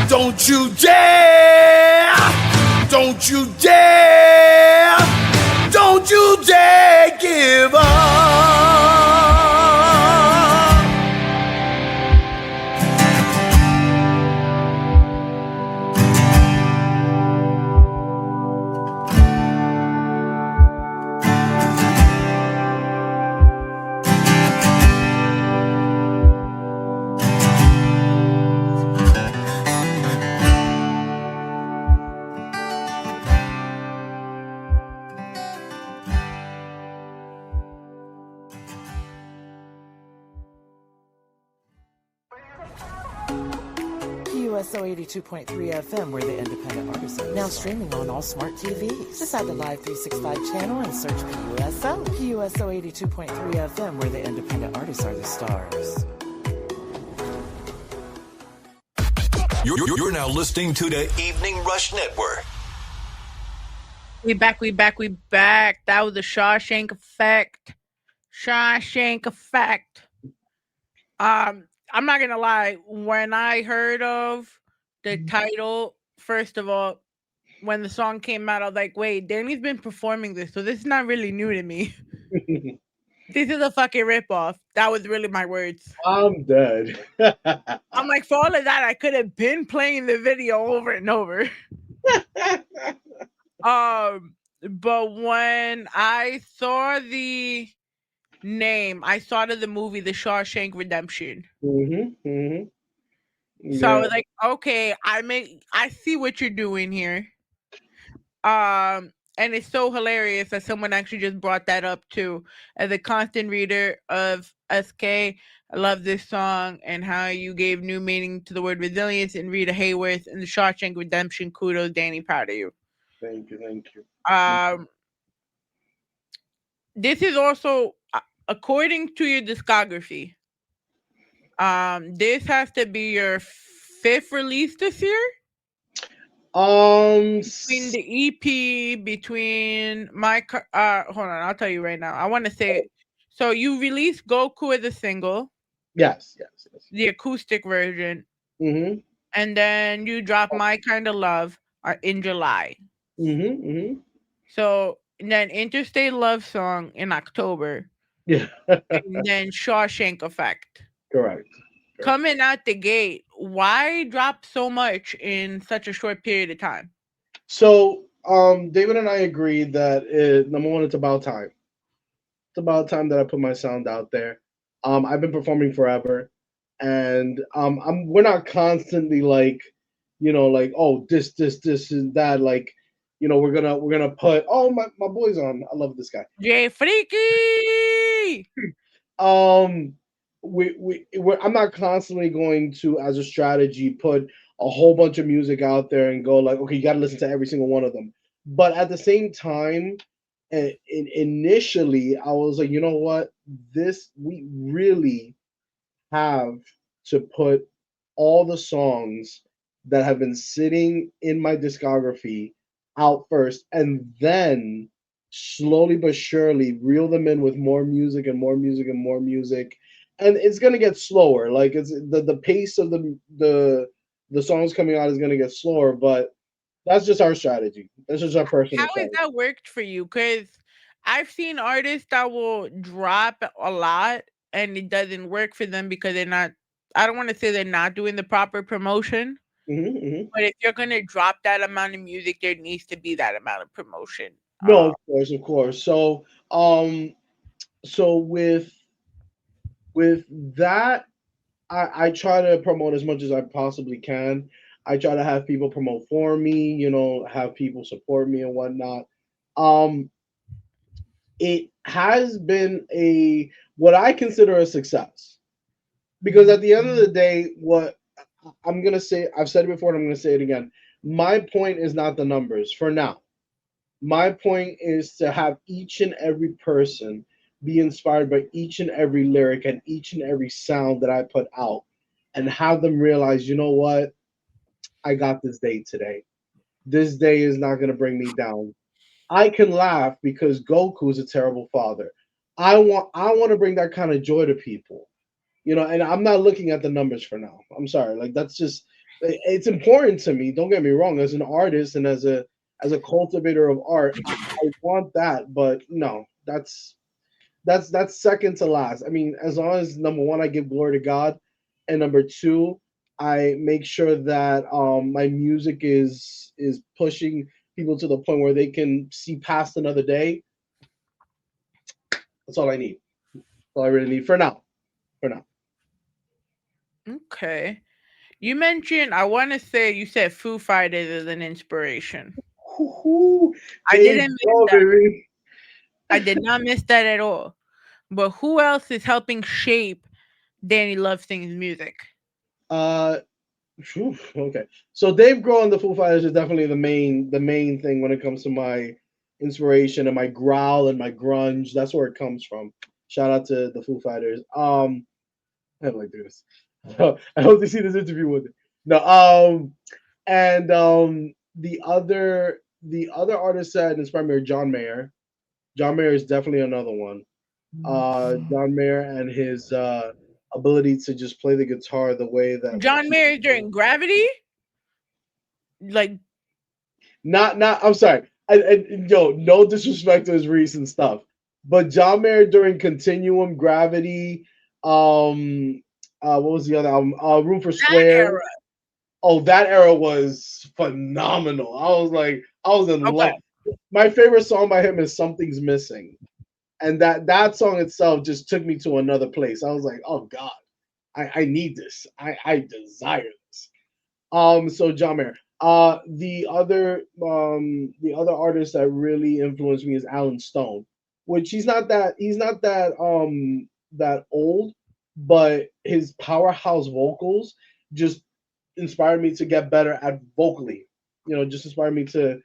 Don't you dare! Don't you dare! Don't you dare give up! USO 82.3 FM, where the independent artists are now streaming on all smart TVs. Decide the Live 365 channel and search PUSO. PUSO 82.3 FM, where the independent artists are the stars. You're now listening to the Evening Rush Network. We back. That was the Shawshank Effect. Shawshank Effect. I'm not gonna lie. When I heard of the title, first of all, when the song came out, I was like, wait, Danny's been performing this, so this is not really new to me. This is a fucking ripoff. That was really my words. I'm dead. I'm like, for all of that, I could have been playing the video over and over. But when I saw the name, I saw the movie The Shawshank Redemption. Yeah. So I was like, okay, I see what you're doing here. And it's so hilarious that someone actually just brought that up too. As a constant reader of SK, I love this song and how you gave new meaning to the word resilience in Rita Hayworth and The Shawshank Redemption. Kudos, Danny, proud of you. Thank you. This is also, according to your discography, this has to be your fifth release this year? Between the EP, between my hold on, I'll tell you right now. I want to say it. So you released Goku as a single. Yes. The acoustic version. Mm-hmm. And then you dropped My Kind of Love in July. Mm-hmm. So then Interstate Love Song in October. Yeah. And then Shawshank Effect. Correct. Coming out the gate, why drop so much in such a short period of time? So, David and I agreed that number one, it's about time. It's about time that I put my sound out there. I've been performing forever, and we're not constantly like, oh, this and that. Like, we're gonna put my boy's on. I love this guy. Jay Freaky. I'm not constantly going to, as a strategy, put a whole bunch of music out there and go like, okay, you got to listen to every single one of them. But at the same time, initially, I was like, you know what? We really have to put all the songs that have been sitting in my discography out first, and then slowly but surely reel them in with more music and more music and more music. And it's gonna get slower. Like it's the pace of the songs coming out is gonna get slower, but that's just our strategy. That's just our personal How strategy. has that worked for you? Because I've seen artists that will drop a lot and it doesn't work for them because they're not. I don't want to say they're not doing the proper promotion, but if you're gonna drop that amount of music, there needs to be that amount of promotion. No, of course. So, so with that, I try to promote as much as I possibly can. I try to have people promote for me, have people support me and whatnot. It has been what I consider a success, because at the end of the day, what I'm gonna say, I've said it before and I'm gonna say it again. My point is not the numbers for now. My point is to have each and every person be inspired by each and every lyric and each and every sound that I put out, and have them realize, you know what? I got this day today. This day is not going to bring me down. I can laugh because Goku is a terrible father. I want to bring that kind of joy to people. And I'm not looking at the numbers for now. I'm sorry. Like that's just it's important to me. Don't get me wrong. As an artist and as a cultivator of art, I want that. But no, that's second to last. I mean, as long as number one, I give glory to God, and number two, I make sure that my music is pushing people to the point where they can see past another day. That's all I need. That's all I really need for now. For now. Okay. You mentioned, I want to say, you said Foo Fighters as an inspiration. Woo-hoo. I There you didn't miss go, that. baby. I did not miss that at all. But who else is helping shape Danny Love Sings music? Uh, Phew, okay. So Dave Grohl and the Foo Fighters are definitely the main thing when it comes to my inspiration and my growl and my grunge. That's where it comes from. Shout out to the Foo Fighters. I don't like this. I hope to see this interview with it. No, and the other artists that inspired me are John Mayer. John Mayer is definitely another one. John Mayer and his ability to just play the guitar the way that like John Mayer during Gravity? Like, not I'm sorry. Yo, no disrespect to his recent stuff, but John Mayer during Continuum, Gravity, what was the other album? Room for that Square. era. Oh, that era was phenomenal. I was in Okay. love. My favorite song by him is Something's Missing, and that song itself just took me to another place. I was like, oh God, I need this. I desire this. So John Mayer. The other artist that really influenced me is Alan Stone, which he's not that old, but his powerhouse vocals just inspired me to get better at vocally. Just inspired me to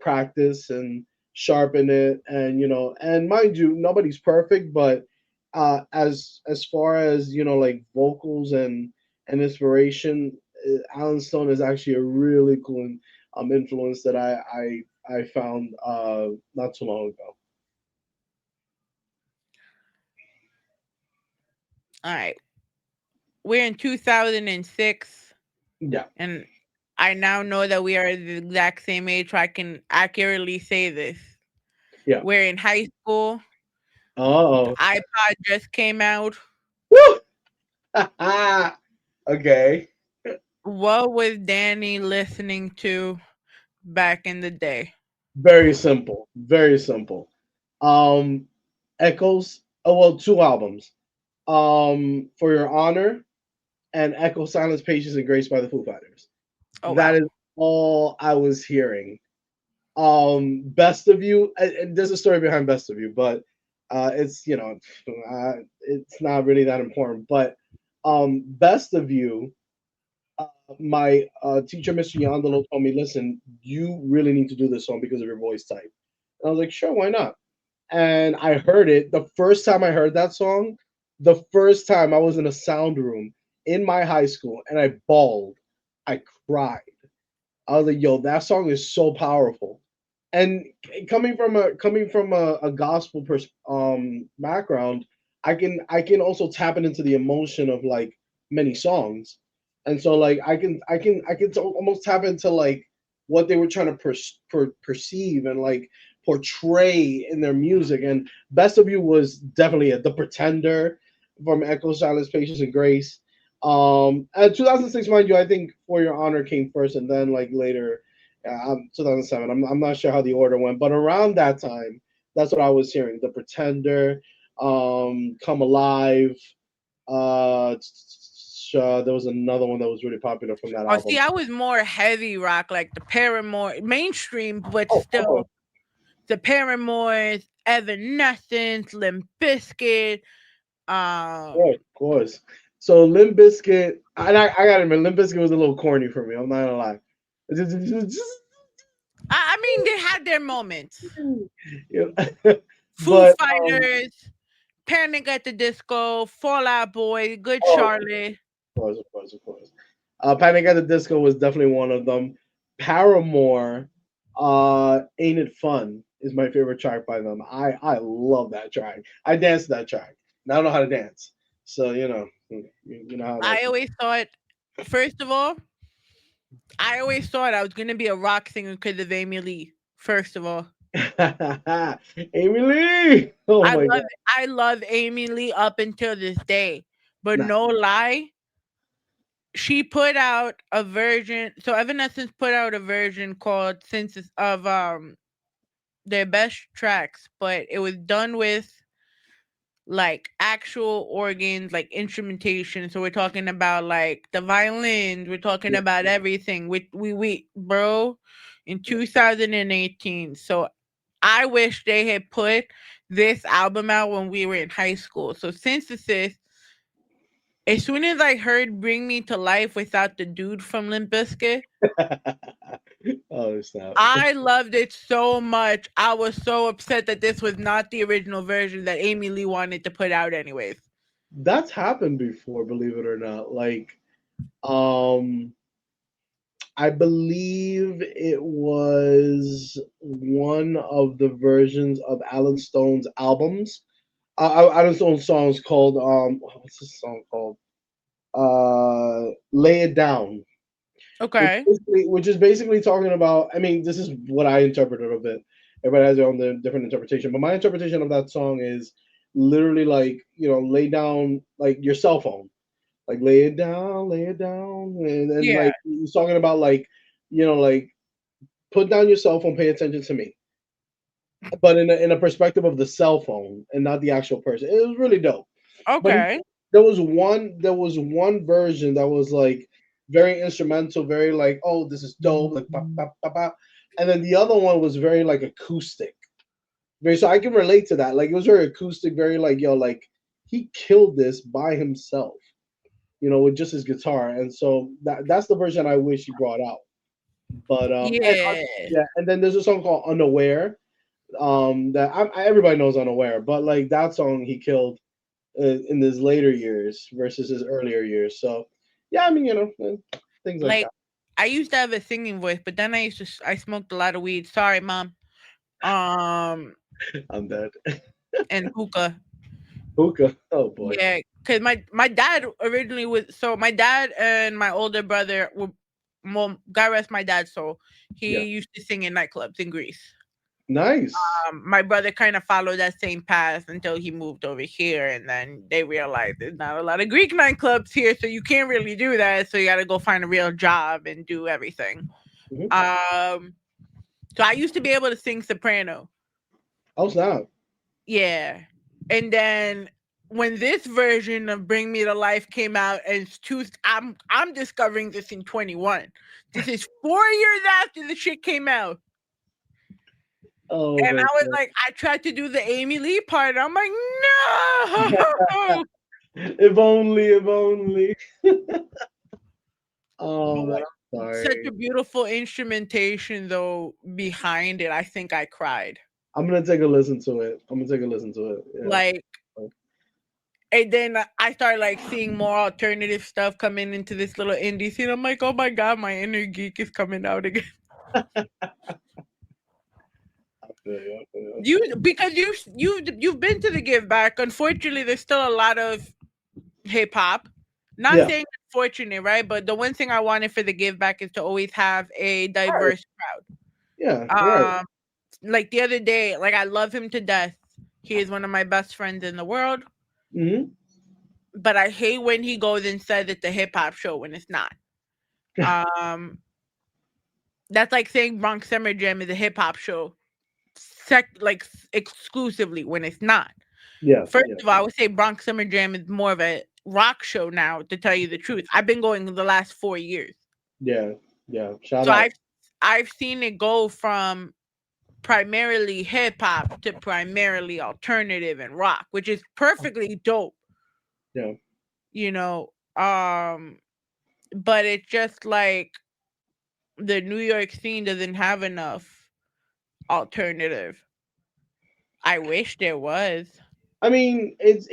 practice and sharpen it, and mind you, nobody's perfect, but as far as like vocals and inspiration, Alan Stone is actually a really cool influence that I found not too long ago. All right. We're in 2006, Yeah, and I now know that we are the exact same age, so I can accurately say this. yeah. We're in high school. The Oh, iPod just came out. woo! Okay. What was Danny listening to back in the day? Very simple. Very simple. Um, Echoes. Oh well, two albums. For Your Honor and Echo, Silence, Patience, and Grace by the Foo Fighters. Oh, That wow. is all I was hearing. Best of You. And there's a story behind Best of You, but it's not really that important. But Best of You. My teacher, Mr. Yandalo, told me, "Listen, you really need to do this song because of your voice type." And I was like, "Sure, why not?" And I heard it. The first time I heard that song, the first time I was in a sound room in my high school, and I bawled. I cried. I was like, "Yo, that song is so powerful." And coming from a gospel background, I can also tap it into the emotion of like many songs, and so like I can almost tap into like what they were trying to perceive and like portray in their music. And Best of You was definitely it. The Pretender from Echo, Silence, Patience, and Grace. And 2006, mind you, I think For Your Honor came first, and then like later 2007. I'm not sure how the order went, but around that time, that's what I was hearing. The Pretender, Come Alive. There was another one that was really popular from that Oh, see, album. I was more heavy rock, like the Paramore, mainstream, but Oh, oh, still the Paramore's, Evanescence, Limp Bizkit. of course. So Limp Bizkit, and I gotta admit, Limp Bizkit was a little corny for me. I'm not gonna lie. I mean, they had their moments. Yeah. Foo But Fighters, Panic at the Disco, Fall Out Boy, Good oh, Charlotte. course, of course, of course. Panic at the Disco was definitely one of them. Paramore, Ain't It Fun is my favorite track by them. I love that track. I dance to that track. And I don't know how to dance. So you know how that. I always thought, first of all, I always thought I was gonna be a rock singer because of Amy Lee. First of all, Amy Lee. Oh I my love god. I love Amy Lee up until this day. But Nah. no lie, she put out a version. So Evanescence put out a version called "Census" of their best tracks, but it was done with like actual organs, like instrumentation. So we're talking about like the violins, we're talking Yeah. about everything. We bro in 2018. So I wish they had put this album out when we were in high school. So Synthesis, as soon as I heard Bring Me to Life without the dude from Limp Bizkit, Oh snap. I loved it so much. I was so upset that this was not the original version that Amy Lee wanted to put out anyways. That's happened before, believe it or not. Um, I believe it was one of the versions of Alan Stone's albums. Alan Stone's songs called what's this song called? Lay It Down, Okay. which is basically talking about. I mean, this is what I interpreted of it. Everybody has their own different interpretation, but my interpretation of that song is literally like lay down like your cell phone, like lay it down, and Yeah. like he's talking about like like put down your cell phone, pay attention to me, but in a perspective of the cell phone and not the actual person. It was really dope. But Okay. there was one version that was like very instrumental, very like, oh, this is dope, like ba, ba, ba, ba. And then the other one was very like acoustic. Very, so I can relate to that. Like it was very acoustic, very like like he killed this by himself, with just his guitar. And so that's the version I wish he brought out. But Yeah. yeah, and then there's a song called Unaware. That everybody knows Unaware, but like that song he killed in his later years versus his earlier years. So yeah, I mean, things like Like that. I used to have a singing voice, but then I smoked a lot of weed. Sorry, mom. Um I'm dead. and hookah. Hookah. Oh boy. Yeah, because my dad originally was, so my dad and my older brother were, well, God rest my dad's soul. Yeah. He used to sing in nightclubs in Greece. Nice. My brother kind of followed that same path until he moved over here, and then they realized there's not a lot of Greek nightclubs here, so you can't really do that. So you got to go find a real job and do everything. Mhm. So I used to be able to sing soprano. Oh snap. Yeah. And then when this version of Bring Me to Life came out, and I'm discovering this in 21. This is 4 years after the shit came out. Oh And I my was like, I tried to do the Amy Lee part. I'm like, no. god. If only, if only. But Oh man, what I'm such sorry. a beautiful instrumentation though behind it. I think I cried. I'm gonna take a listen to it. I'm gonna take a listen to it. Yeah. Like, and then I started like seeing more alternative stuff coming into this little indie scene. I'm like, oh my god, my inner geek is coming out again. Yeah, yeah. Because you've been to the Give Back. Unfortunately, there's still a lot of hip hop. Not Yeah. saying unfortunate, right? But the one thing I wanted for the Give Back is to always have a Right. diverse Yeah. Right. crowd. Like the other day, like I love him to death. He is one of my best friends in the world. Hmm. But I hate when he goes and says it's a hip hop show when it's not. Um, that's like saying Bronx Summer Jam is a hip hop show, exclusively when it's not. Yeah. First Yeah. of all, I would say Bronx Summer Jam is more of a rock show now. To tell you the truth, I've been going the last 4 years, Yeah. Yeah. Shout so out. I've seen it go from primarily hip hop to primarily alternative and rock, which is perfectly dope. Yeah. You know, but it's just like the New York scene doesn't have enough alternative. I wish there was. I mean, it's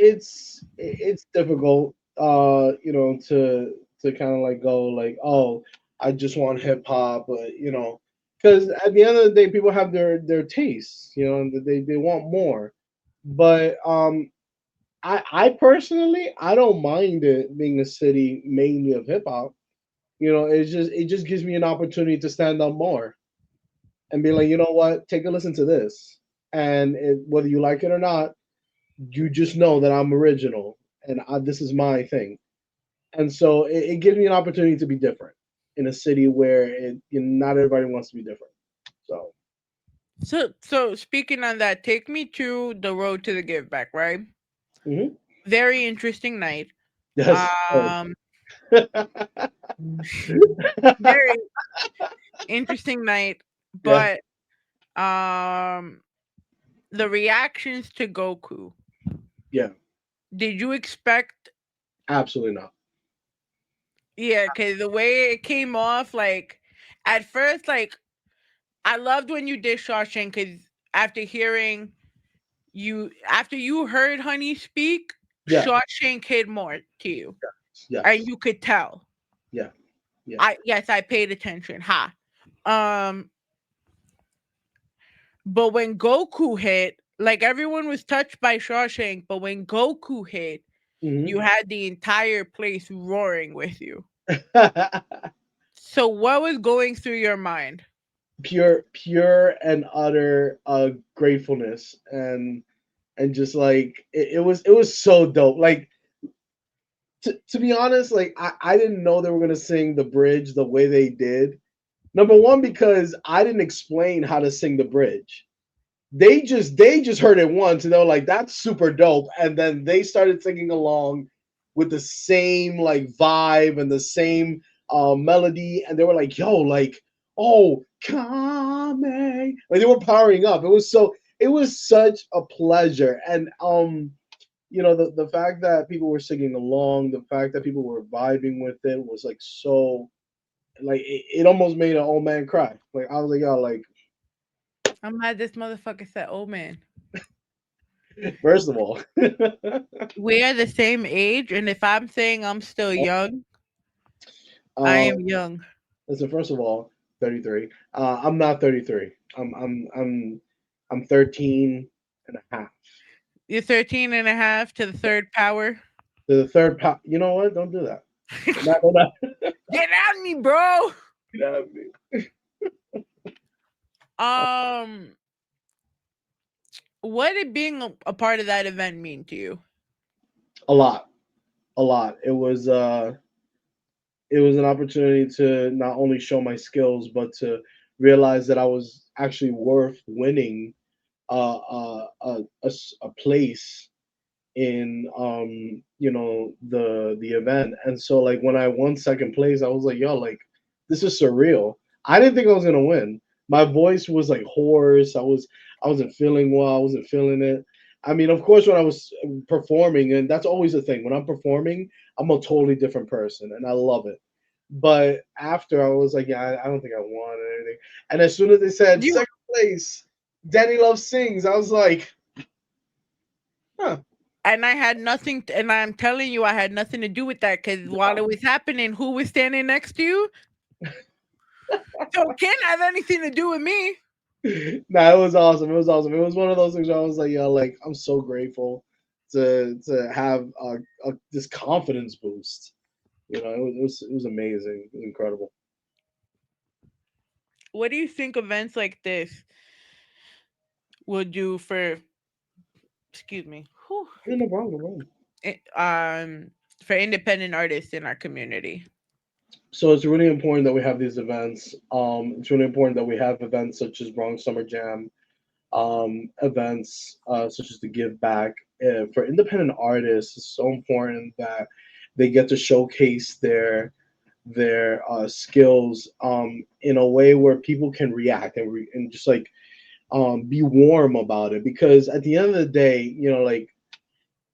difficult, to kind of like go like, oh, I just want hip hop, but because at the end of the day, people have their tastes, and they want more. But I personally, I don't mind it being a city mainly of hip hop. It just gives me an opportunity to stand up more and be like, you know what, take a listen to this, and whether you like it or not, you just know that I'm original and this is my thing. And so it gives me an opportunity to be different in a city where not everybody wants to be different. So So speaking on that, take me to the road to the give back, right? mhm. Very interesting night. Yes. Um, very interesting night, Yeah. but um, the reactions to Goku. Yeah. Did you expect? Absolutely not. Yeah, because the way it came off, like at first, like I loved when you did Shawshank, because after hearing after you heard Honey speak, Yeah. Shawshank hit more to you, and Yes. you could tell. Yeah. Yeah. I paid attention. Ha. Um, but when Goku hit, like everyone was touched by Shawshank, but when Goku hit, you Hmm. had the entire place roaring with you. So what was going through your mind? Pure and utter gratefulness, and just like it was so dope. Like to be honest, like I didn't know they were gonna sing the bridge the way they did. Number one, because I didn't explain how to sing the bridge. They just heard it once and they were like, that's super dope. And then they started singing along with the same like vibe and the same melody. And they were like, yo, like, oh, Kame. Like they were powering up. It was such a pleasure. And the fact that people were singing along, the fact that people were vibing with it was like so like it almost made an old man cry. Like I was like, yo, like I'm mad this motherfucker said, "Oh man, first of all, we are the same age, and if I'm saying I'm still young, I um, am young." listen, first of all, 33. I'm not 33. I'm 13 and a half. You're 13 and a half to the third power. The third you know what? Don't do that. Not, not, Get out of me, bro. not, Um, what did being a part of that event mean to you? a lot. A lot. It was an opportunity to not only show my skills, but to realize that I was actually worth winning a place in the event. And so like when I won second place, I was like, yo, like this is surreal. I didn't think I was gonna win. My voice was like hoarse. I wasn't feeling well. I wasn't feeling it. I mean, of course, when I was performing, and that's always the thing. When I'm performing, I'm a totally different person, and I love it. But after, I was like, yeah, I don't think I won and everything. And as soon as they said You second place, Danny Love Sings, I was like, huh. and I had nothing, and I'm telling you, I had nothing to do with that because while it was happening, who was standing next to you? So it can't have anything to do with me. Nah, it was awesome. It was awesome. It was one of those things where I was like, yo, like I'm so grateful to have this confidence boost. It was amazing. It was incredible. What do you think events like this will do for? Excuse me. Whew, Yeah, no problem, no problem. for independent artists in our community. So it's really important that we have these events. It's really important that we have events such as Bronx Summer Jam, events such as the Give Back. For independent artists, it's so important that they get to showcase their skills in a way where people can react and just like be warm about it. Because at the end of the day, like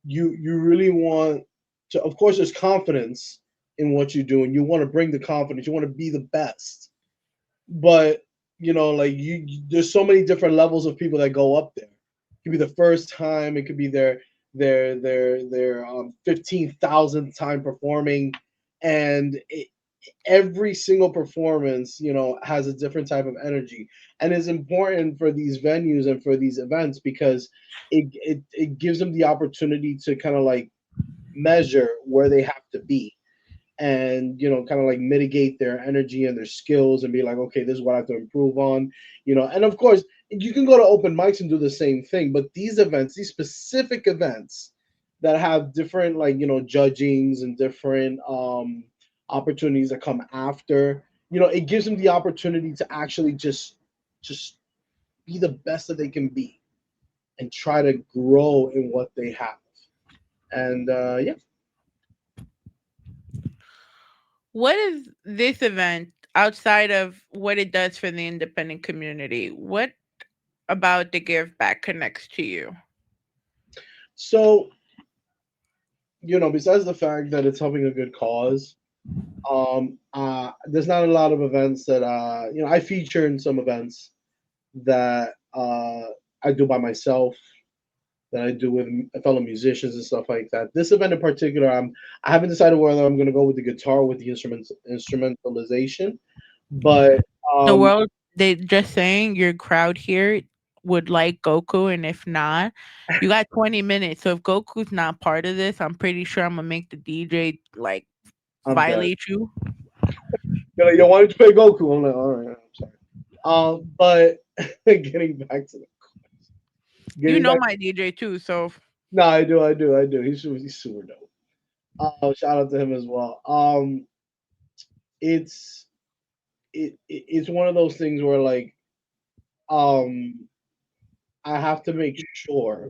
you really want to. Of course, there's confidence in what you do, and you want to bring the confidence. You want to be the best, but like there's so many different levels of people that go up there. It could be the first time. It could be their 15,000th time performing, and every single performance, has a different type of energy, and it's important for these venues and for these events because it gives them the opportunity to kind of like measure where they have to be, and kind of like mitigate their energy and their skills and be like, okay, this is what I have to improve on. And of course you can go to open mics and do the same thing, but these specific events that have different, like, judgings and different opportunities that come after, it gives them the opportunity to actually just be the best that they can be and try to grow in what they have. And yeah. What is this event outside of what it does for the independent community? What about the give back connects to you? So, besides the fact that it's helping a good cause, there's not a lot of events that I feature in some events that I do by myself, that I do with fellow musicians and stuff like that. This event in particular, I haven't decided whether I'm going to go with the guitar with the instrumentalization, but The um, world, they just saying your crowd here would like Goku, and if not, you got 20 minutes. So if Goku's not part of this, I'm pretty sure I'm gonna make the DJ like I'm dead. violate you. Yo, why don't you play Goku? I'm like, all right, I'm sorry. But getting back to the You getting know back. my DJ too, so No, I do. He's super dope. Shout out to him as well. It's it's one of those things where, like, um I have to make sure,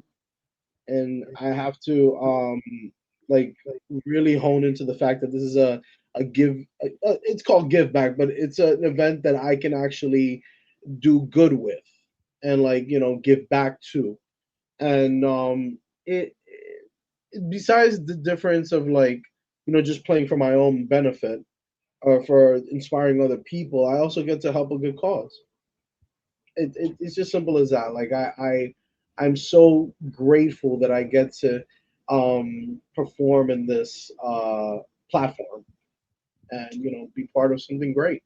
and I have to like really hone into the fact that this is a give. It's called give back, but it's an event that I can actually do good with, and, like, give back to. And it besides the difference of, like, just playing for my own benefit or for inspiring other people, I also get to help a good cause. It's just simple as that. Like, I'm so grateful that I get to perform in this platform and, be part of something great.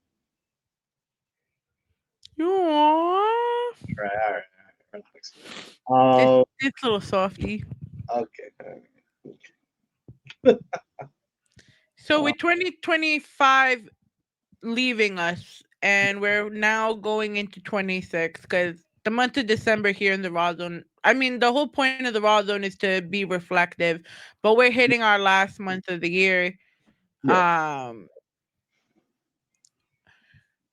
Aww. All right, relax. This Um, this little softy. okay. So Uh, with 2025 leaving us, and we're now going into 26, because the month of December here in the Raw Zone, I mean, the whole point of the Raw Zone is to be reflective, but we're hitting our last month of the year. yeah. Um,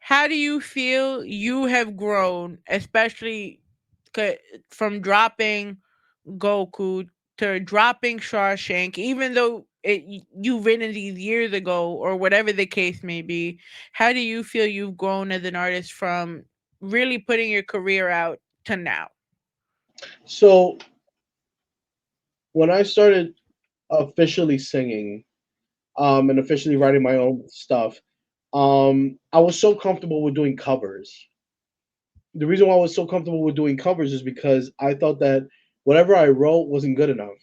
how do you feel you have grown, especially c- from dropping Goku to dropping Shawshank, even though you've written these years ago or whatever the case may be? How do you feel you've grown as an artist from really putting your career out to now? So when I started officially singing, and officially writing my own stuff, I was so comfortable with doing covers. The reason why I was so comfortable with doing covers is because I thought that whatever I wrote wasn't good enough,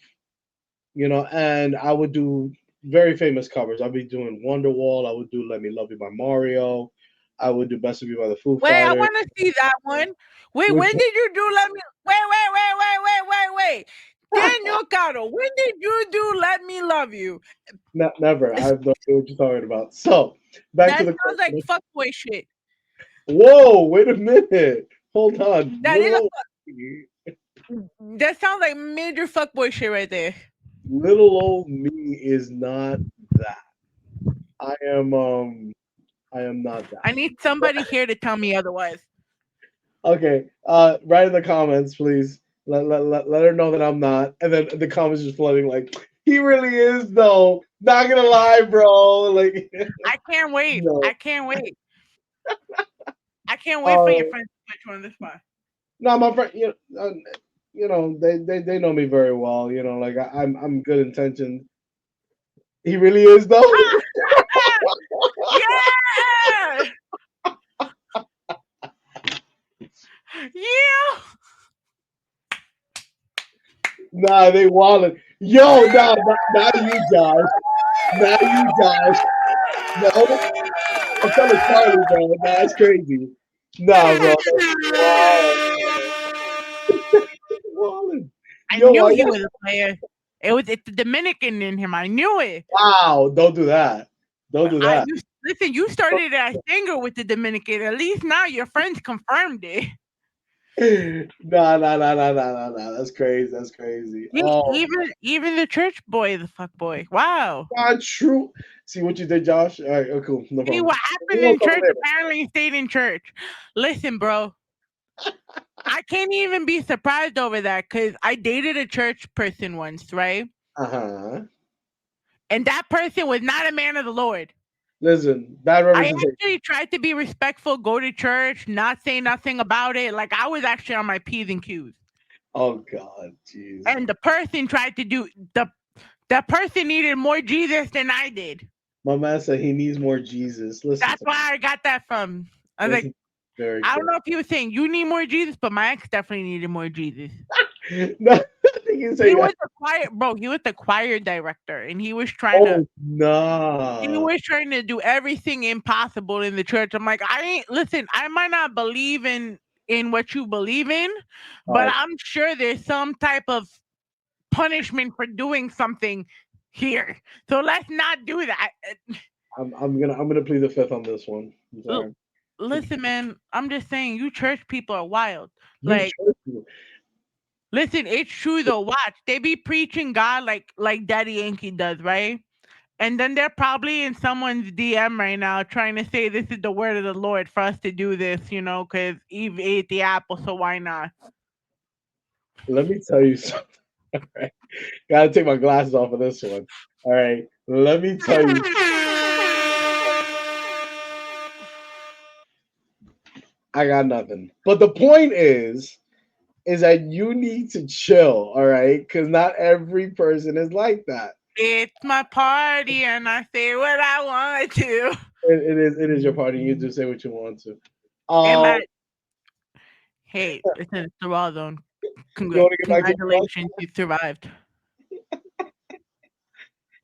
and I would do very famous covers. I'd be doing Wonderwall. I would do Let Me Love You by Mario. I would do Best of You by the Foo Wait, I Fighters. want to see that one. Wait, Which when one? did you do Let Me? Wait. Daniel Cotto, when did you do Let Me Love You? Never. I It's- have no idea what you're talking about. So back to That the sounds like question. fuckboy shit. Whoa, wait a minute. Hold on. That is Little that sounds like major fuckboy shit right there. little old me is not that. I am I am not that. I need somebody here to tell me otherwise. Okay. Write in the comments, please. Let her know that I'm not. And then the comments just flooding like, he really is though. Not gonna lie, bro. Like, I can't wait. no. I can't wait. I can't wait for your Uh, friends to put you on the spot. no, my friend, they know me very well. Like, I'm good intentioned. He really is though. Yeah! Yeah! Nah, they wildin'. Yo, nah, not you, Josh. Not you, Josh. No, I'm telling Charlie, bro. Nah, that's crazy. Nah, bro. Wildin'. I Yo, knew I he got, was a player. It's the Dominican in him. I knew it. wow. Don't do that. Don't do that. Listen, you started as singer with the Dominican. At least now your friends confirmed it. Nah. That's crazy. That's crazy. Oh, Even the church boy is a fuck boy. Wow. God, true. See what you did, Josh? All right, oh, cool. No See problem. what happened We'll in cover church later. apparently stayed in church. Listen, bro. I can't even be surprised over that because I dated a church person once, right? Uh-huh. And that person was not a man of the Lord. Listen, bad I representation. actually tried to be respectful, go to church, not say nothing about it. Like I was actually on my P's and Q's. Oh God, jeez. And the person tried to do the person needed more Jesus than I did. My man said he needs more Jesus. Listen That's to why I got that from. I was like, listen very I don't carefully. know if he was saying you need more Jesus, but my ex definitely needed more Jesus. No, I think he's He saying was that. the choir, bro. He was the choir director, and he was trying to. Oh He no. was trying to do everything impossible in the church. I'm like, I ain't listen. I might not believe in what you believe in, but Alright, I'm sure there's some type of punishment for doing something here. So let's not do that. I'm gonna plead the fifth on this one. I'm L- sorry. Listen, man. I'm just saying, you church people are wild. You Like, church people. listen, it's true though. Watch, they be preaching God like Daddy Yankee does, right? And then they're probably in someone's DM right now trying to say this is the word of the Lord for us to do this, because Eve ate the apple, so why not? Let me tell you something. Alright. Gotta take my glasses off of this one. Alright. Let me tell you. I got nothing. But the point is that you need to chill, all right? Because not every person is like that. It's my party and I say what I want to. It is your party. You just say what you want to. And Um, hey, it's the Rawrrzone. you want to get back to the bus? Congratulations, you survived.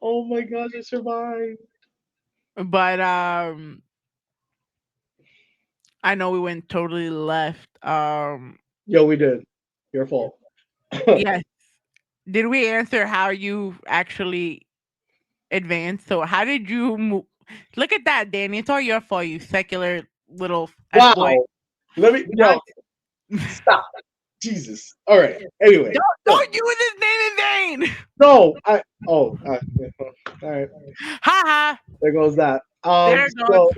Oh my gosh, I survived. But I know we went totally left. Yo, we did. Your fault. Yes. Did we answer how you actually advanced? So how did you move? Look at that, Danny. It's all your fault, you secular little F boy. Wow. Let me yo stop. Jesus. All right. Anyway, Don't use his name in vain. no. All right. Ha ha. There goes that. There it goes. So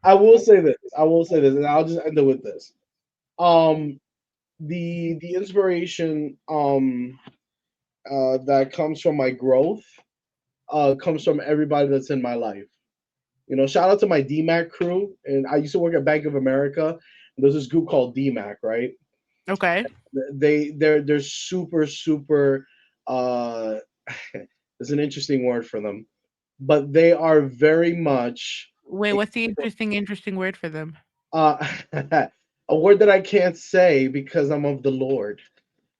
I will say this. And I'll just end it with this. The inspiration that comes from my growth comes from everybody that's in my life. Shout out to my DMAC crew, and I used to work at Bank of America. There's this group called DMAC, right? Okay. They're super. Uh, it's an interesting word for them, but they are very much Wait, what's the interesting word for them? uh, a word that I can't say because I'm of the Lord.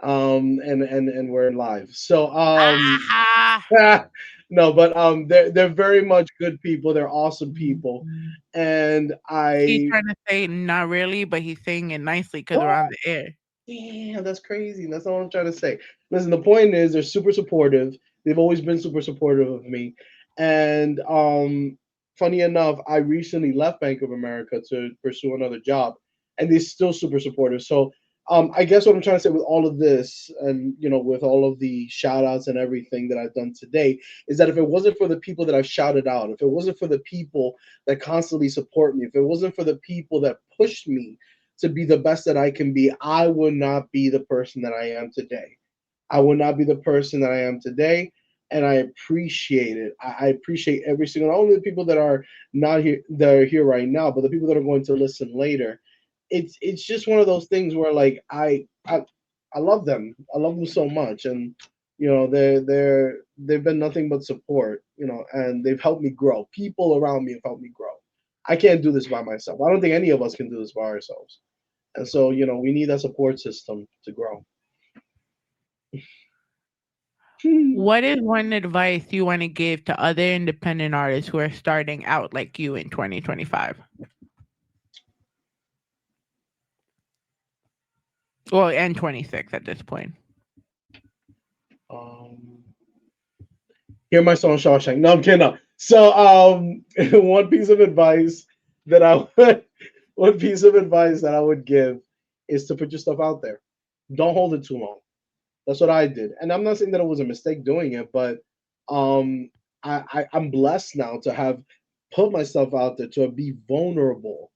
And we're live. So Ah, no, but they're very much good people. They're awesome people, and he's I trying to say not really, but he's saying it nicely because we're on the air. damn, that's crazy. That's not what I'm trying to say. Listen, the point is they're super supportive. They've always been super supportive of me, and funny enough, I recently left Bank of America to pursue another job, and they're still super supportive. So I guess what I'm trying to say with all of this, and with all of the shout outs and everything that I've done today, is that if it wasn't for the people that I've shouted out, if it wasn't for the people that constantly support me, if it wasn't for the people that pushed me to be the best that I can be, I would not be the person that I am today. I would not be the person that I am today. And I appreciate it. I appreciate every single, not only the people that are not here, that are here right now, but the people that are going to listen later. It's just one of those things where like I love them. I love them so much, and they've been nothing but support. And they've helped me grow. People around me have helped me grow. I can't do this by myself. I don't think any of us can do this by ourselves. And so, we need that support system to grow. What is one advice you want to give to other independent artists who are starting out like you in 2025? Well, and 26 at this point. Um, Hear my song Shawshank. No, I'm kidding. No. So, one piece of advice that I would, one piece of advice that I would give is to put your stuff out there. Don't hold it too long. That's what I did, and I'm not saying that it was a mistake doing it, but um, I'm blessed now to have put myself out there to be vulnerable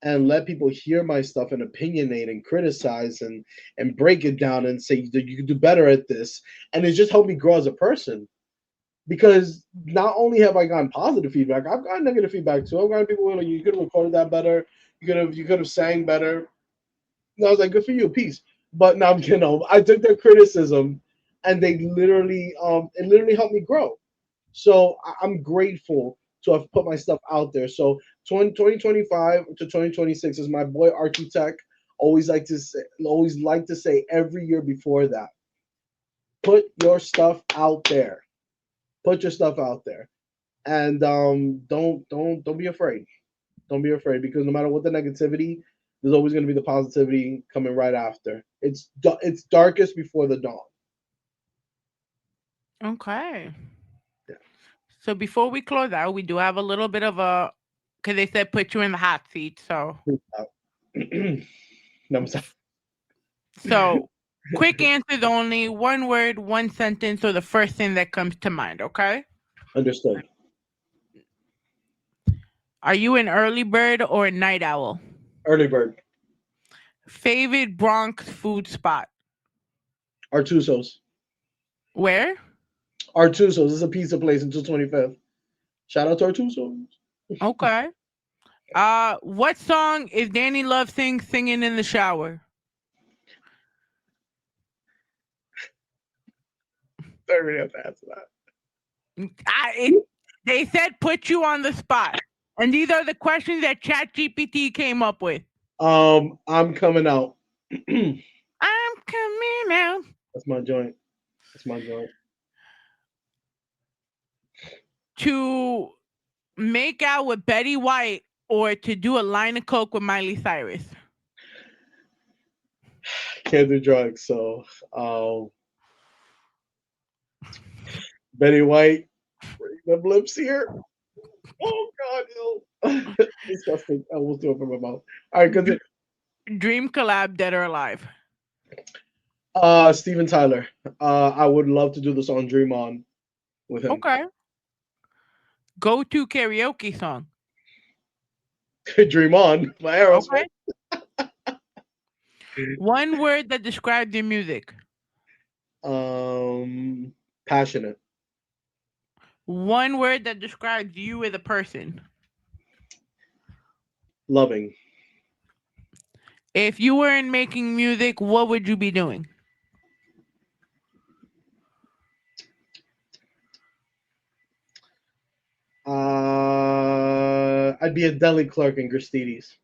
and let people hear my stuff and opinionate and criticize and break it down and say that you can do better at this, and it just helped me grow as a person because not only have I gotten positive feedback, I've gotten negative feedback too. I've gotten people who are like, you could have recorded that better, you could have sang better. And I was like, good for you, peace. But now I took their criticism and they literally it literally helped me grow. So I'm grateful to have put my stuff out there. So 2025 to 2026 is my boy Architect always like to say every year before that. Put your stuff out there. Put your stuff out there, and don't be afraid. Don't be afraid because no matter what the negativity, there's always going to be the positivity coming right after. It's darkest before the dawn. Okay. Yeah. So before we close out, we do have a little bit of a because they said put you in the hot seat. So No, I'm sorry. so quick answers only, one word, one sentence, or the first thing that comes to mind. Okay. Understood. Are you an early bird or a night owl? Early bird. Favorite Bronx food spot? Artuso's. Where? Artuso's is a pizza place until 25th. Shout out to Artuso's. Okay. What song is Danny Love singing in the shower? Sorry, we have to answer that. They said put you on the spot, and these are the questions that ChatGPT came up with. I'm coming out. I'm coming out. That's my joint. That's my joint. To make out with Betty White or to do a line of coke with Miley Cyrus? Can't do drugs, so Betty White, the lips here. Oh God, ew. Disgusting. I almost threw up in my mouth. All right, continue. Dream collab, dead or alive? Steven Tyler. I would love to do the song "Dream On" with him. Okay. Go to karaoke song. "Dream On" by Aerosmith. Okay. One word that describes your music. Passionate. One word that describes you as a person. Loving. If you weren't making music, what would you be doing? I'd be a deli clerk in Gristedes.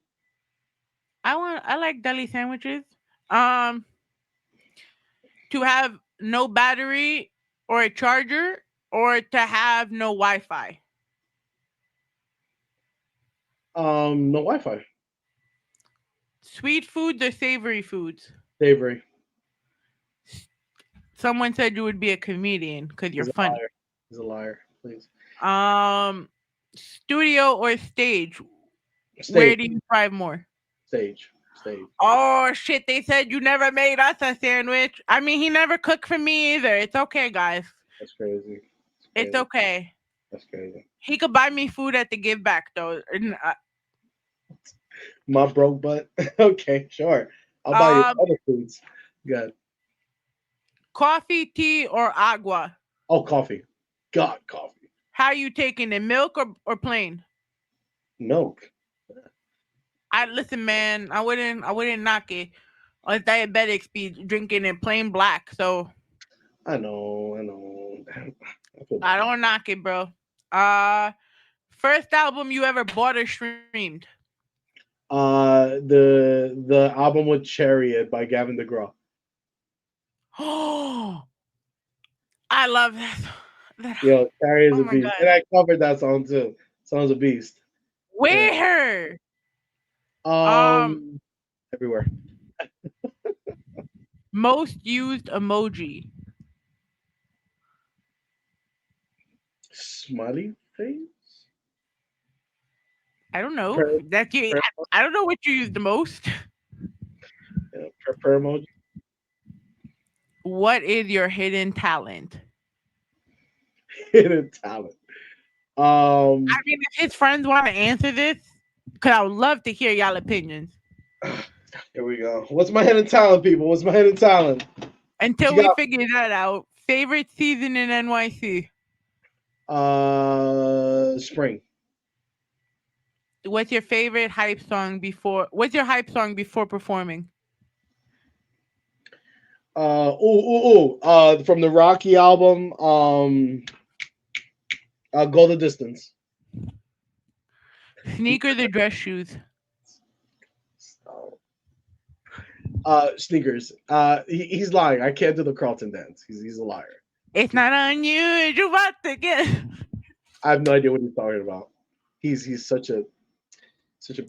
I like deli sandwiches. To have no battery or a charger or to have no Wi-Fi. No Wi-Fi. Sweet foods or savory foods? Savory. Someone said you would be a comedian because you're funny. He's a liar. Please. Studio or stage? Stage. Where do you thrive more? Stage. Oh shit! They said you never made us a sandwich. I mean, he never cooked for me either. It's okay, guys. That's crazy. It's okay. That's crazy. He could buy me food at the give back though. My broke butt. Okay, sure. I'll buy you other foods. Good. Coffee, tea, or agua? Oh, coffee. God, coffee. How you taking it? Milk or plain? Milk. Listen, man. I wouldn't knock it. Us diabetics be drinking it plain black. So I know. I don't knock it, bro. First album you ever bought or streamed? The album with Chariot by Gavin DeGraw. Oh, I love that. Yo, Carrie is Oh a my beast. god. And I covered that song too. Song's a beast. Yeah. Where? Everywhere. Most used emoji. Smiley face? I don't know. Prayer, That you. prayer, I don't know what you use the most. yeah, prayer emoji? What is your hidden talent? Hidden talent. I mean, if his friends want to answer this, because I would love to hear y'all opinions. Here we go. What's my hidden talent, people? What's my hidden talent? Until You we got figure that out. Favorite season in NYC? spring. What's your favorite hype song before? What's your hype song before performing? From the Rocky album, Go the Distance. Sneakers or dress shoes? Sneakers. He's lying. I can't do the Carlton dance. He's a liar. It's not unusual to get. I have no idea what he's talking about. He's such a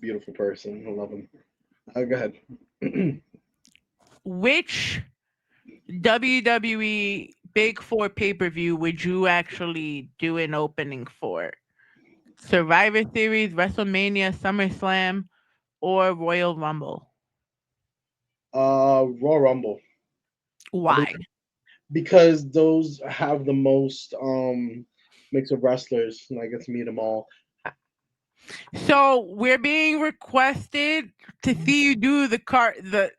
beautiful person. I love him. Go ahead. Which WWE Big Four pay-per-view would you actually do an opening for? Survivor Series, WrestleMania, SummerSlam, or Royal Rumble? Royal Rumble. Why? Because those have the most mix of wrestlers, and I get to meet them all. So we're being requested to see you do the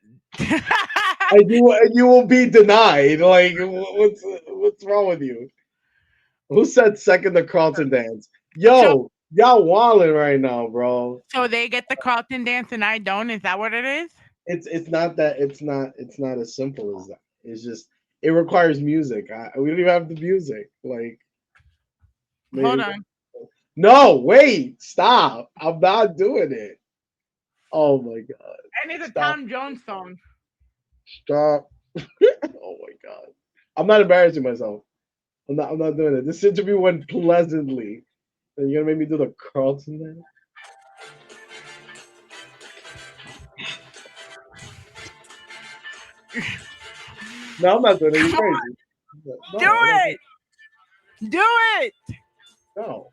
And you will be denied. Like, what's wrong with you? Who said second the Carlton dance? Yo, y'all wilding right now, bro. So they get the Carlton dance and I don't. Is that what it is? It's not that it's not as simple as that. It's just it requires music. We don't even have the music. Like, Hold on. No, wait, stop. I'm not doing it. Oh my god. And it's a Stop. Tom Jones song. Stop. Oh my god. I'm not embarrassing myself. I'm not doing it. This interview went pleasantly. And you're gonna make me do the Carlton dance? No, I'm not doing it. You're crazy. No, Do it! Do it! No.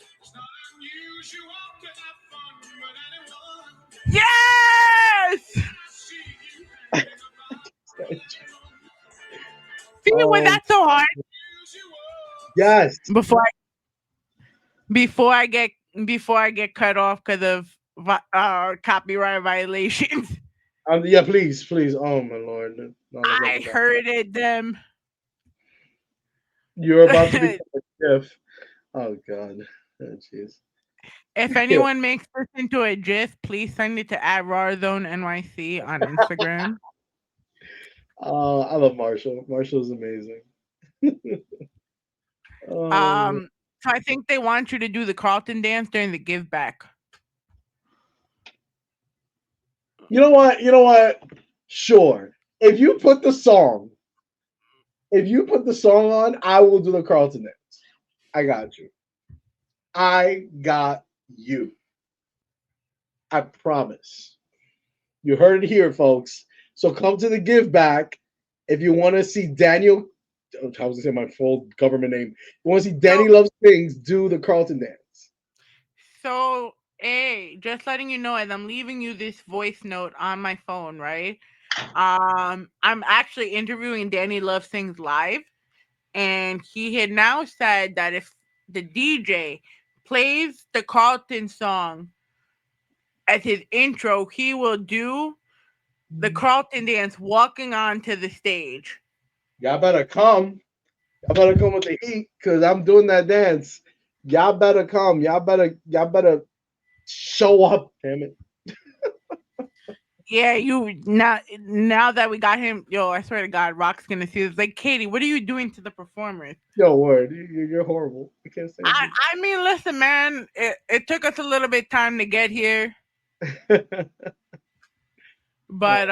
Yes! See, was that so hard? Yes. Before I get cut off because of copyright violations. Yeah, please. Oh my lord. No, I hurted them. You're about to become a GIF. Oh god. Oh, jeez. If anyone makes this into a GIF, please send it to @Rawrrzone NYC on Instagram. I love Marshall. Marshall's amazing. So I think they want you to do the Carlton dance during the give back. You know what? Sure. If you put the song on, I will do the Carlton dance. I got you. I got you. I promise. You heard it here, folks. So come to the give back if you want to see Daniel. I was gonna say my full government name. You want to see DannyLoveSings do the Carlton dance. So, hey, just letting you know, as I'm leaving you this voice note on my phone, right? I'm actually interviewing DannyLoveSings live, and he had now said that if the DJ plays the Carlton song as his intro, he will do the Carlton dance walking onto the stage. Y'all better come. Y'all better come with the heat, because I'm doing that dance. Y'all better come. Y'all better show up, damn it. Yeah, now that we got him, yo, I swear to God, Rock's gonna see this. Like, Katie, what are you doing to the performers? Yo, word, you're horrible. I can't say I mean, listen, man, it took us a little bit time to get here, but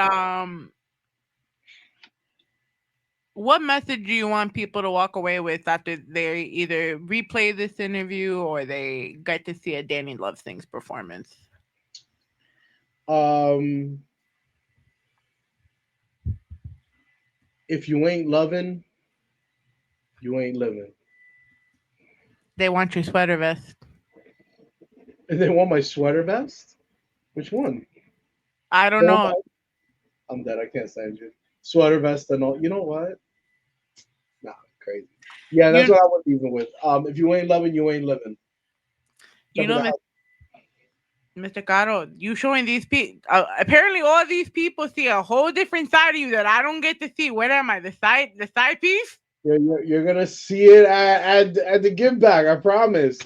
What message do you want people to walk away with after they either replay this interview or they get to see a Danny Lovesings performance? Um, if you ain't loving, you ain't living. They want your sweater vest. And they want my sweater vest. Which one? I don't Oh know. my! I'm dead. I can't stand you. Sweater vest and all. You know what? Nah, crazy. Yeah, that's You what I was even with. If you ain't loving, you ain't living. you Except for know, the Mr. Caro, you showing these people. Apparently, all these people see a whole different side of you that I don't get to see. What am I? The side piece? you're gonna see it at the give back. I promise.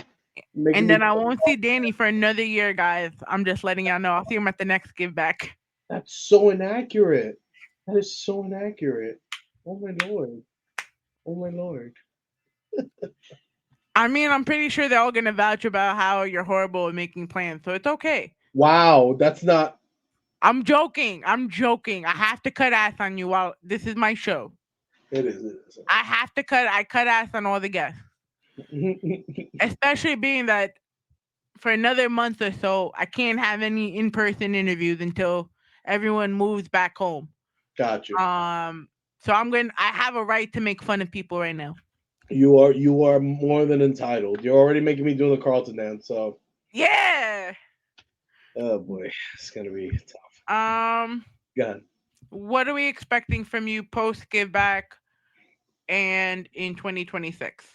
Making And me. then I won't see Danny for another year, guys. I'm just letting y'all know. I'll see him at the next give back. That's so inaccurate. That is so inaccurate. Oh my lord. Oh my lord. I mean, I'm pretty sure they're all gonna vouch about how you're horrible at making plans, so it's okay. Wow, that's not. I'm joking. I'm joking. I have to cut ass on you while this is my show. It is. It is. I have to cut. I cut ass on all the guests, especially being that for another month or so, I can't have any in-person interviews until everyone moves back home. Got you. So I have a right to make fun of people right now. You are more than entitled. You're already making me do the Carlton dance. So, Yeah. oh boy, it's gonna be tough. Um. Go ahead. What are we expecting from you post give back and in 2026?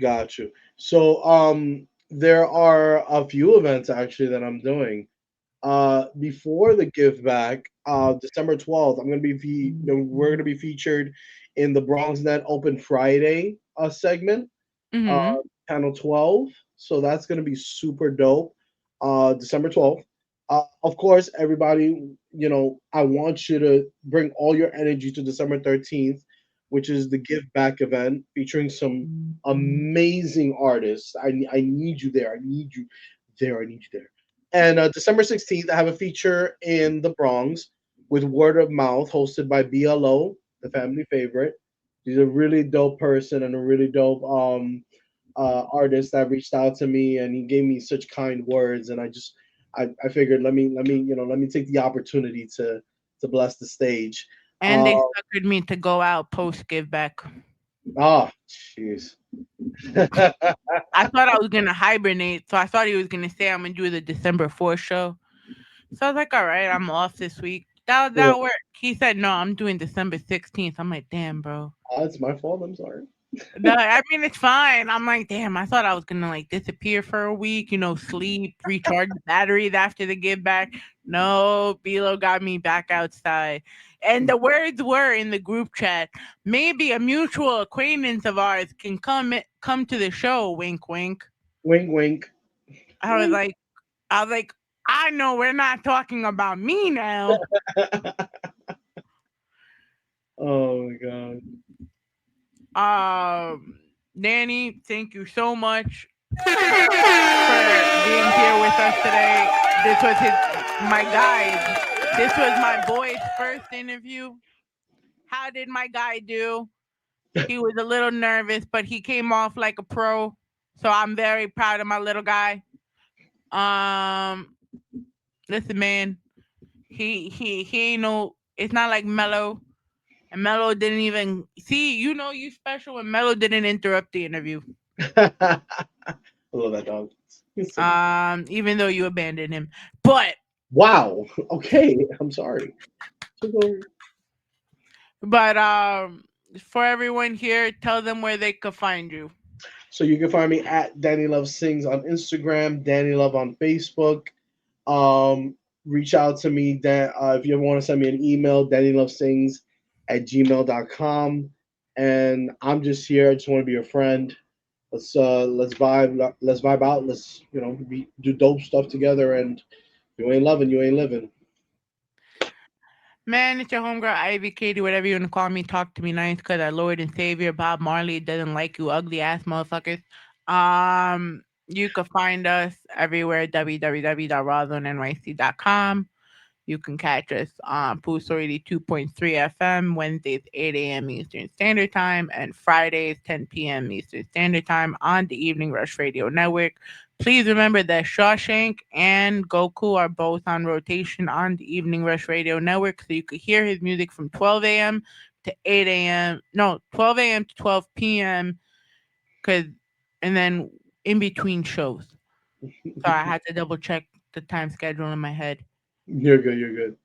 Got you. So, there are a few events actually that I'm doing. Before the give back, December 12th, we're gonna be featured in the Bronx Net Open Friday segment, uh, Mm-hmm. panel 12. So that's gonna be super dope. December 12th. Of course, everybody, I want you to bring all your energy to December 13th, which is the Give Back event featuring some amazing artists. I need you there. I need you there. I need you there. And December 16th, I have a feature in the Bronx with Word of Mouth, hosted by BLO, the family favorite. He's a really dope person and a really dope artist that reached out to me, and he gave me such kind words. And I figured let me take the opportunity to bless the stage. And Uh, they suckered me to go out post give back. Jeez. I thought I was gonna hibernate, so I thought he was gonna say I'm gonna do the December 4th show. So I was like, all right, I'm off this week. Yeah, That'll work. He said no, I'm doing December 16th. I'm like, damn, bro. it's my fault. I'm sorry. No, I mean it's fine. I'm like, damn, I thought I was gonna like disappear for a week, sleep, recharge the batteries after the give back. No, Bilo got me back outside. And the words were in the group chat, maybe a mutual acquaintance of ours can come to the show, wink wink. Wink, wink. I was like, I was like, I know we're not talking about me now. Oh my god. Danny, thank you so much for being here with us today. This was my guide. This was my boy's first interview. How did my guy do? He was a little nervous, but he came off like a pro. So I'm very proud of my little guy. Listen, man, he ain't no. It's not like Mello. And Mello didn't even see. You special when Mello didn't interrupt the interview. I love that dog. Even though you abandoned him. But Wow. Okay. I'm sorry. for everyone here, tell them where they could find you. So you can find me at DannyLoveSings on Instagram, Danny Love on Facebook. Reach out to me if you ever want to send me an email, DannyLoveSings@gmail.com. And I'm just here. I just want to be a friend. Let's vibe. Let's vibe out. Let's do dope stuff together. And if you ain't loving, you ain't living. Man, it's your homegirl, Ivy Katie, whatever you want to call me. Talk to me nice because our Lord and Savior, Bob Marley, doesn't like you ugly ass motherfuckers. You can find us everywhere, www.rawrzonenyc.com. You can catch us on Puso 82.3 FM, Wednesdays 8 a.m. Eastern Standard Time, and Fridays 10 p.m. Eastern Standard Time on the Evening Rush Radio Network. Please remember that Shawshank and Goku are both on rotation on the Evening Rush Radio Network, so you could hear his music from 12 a.m. to 8 a.m. No, 12 a.m. to 12 p.m. And then in between shows. So I had to double check the time schedule in my head. You're good. You're good.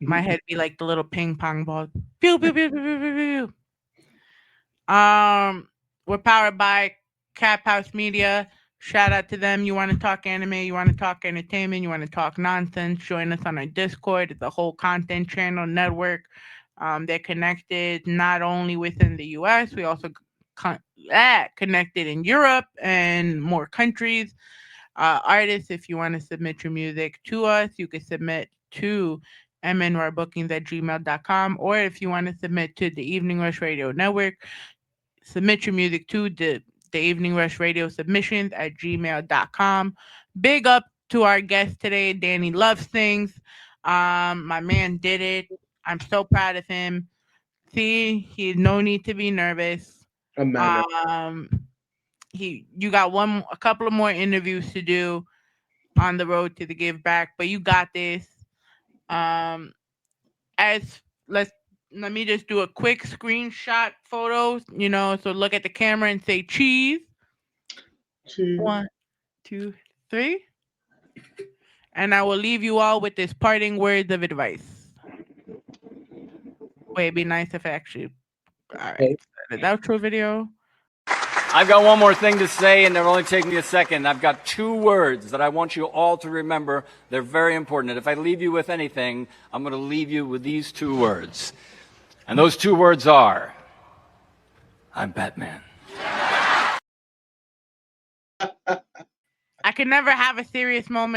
My head be like the little ping pong ball. Pew, pew, pew, pew, pew, pew, pew. We're powered by Cap House Media. Shout out to them. You want to talk anime, you want to talk entertainment, you want to talk nonsense, join us on our Discord. It's a whole content channel network. They're connected not only within the US, we also connected in Europe and more countries. Artists, if you want to submit your music to us, you can submit to mnrbookings@gmail.com, or if you want to submit to the Evening Rush Radio Network, submit your music to the Evening Rush Radio submissions at gmail.com. Big up to our guest today, DannyLoveSings. My man did it. I'm so proud of him. See, he no need to be nervous. You got a couple of more interviews to do on the road to the give back, but you got this. Let me just do a quick screenshot photos, so look at the camera and say cheese. Cheese. 1, 2, 3. And I will leave you all with this parting words of advice. Wait, it'd be nice if I actually. All right. The outro video. I've got one more thing to say, and it'll only take me a second. I've got 2 words that I want you all to remember. They're very important. And if I leave you with anything, I'm going to leave you with these 2 words. And those 2 words are, I'm Batman. I can never have a serious moment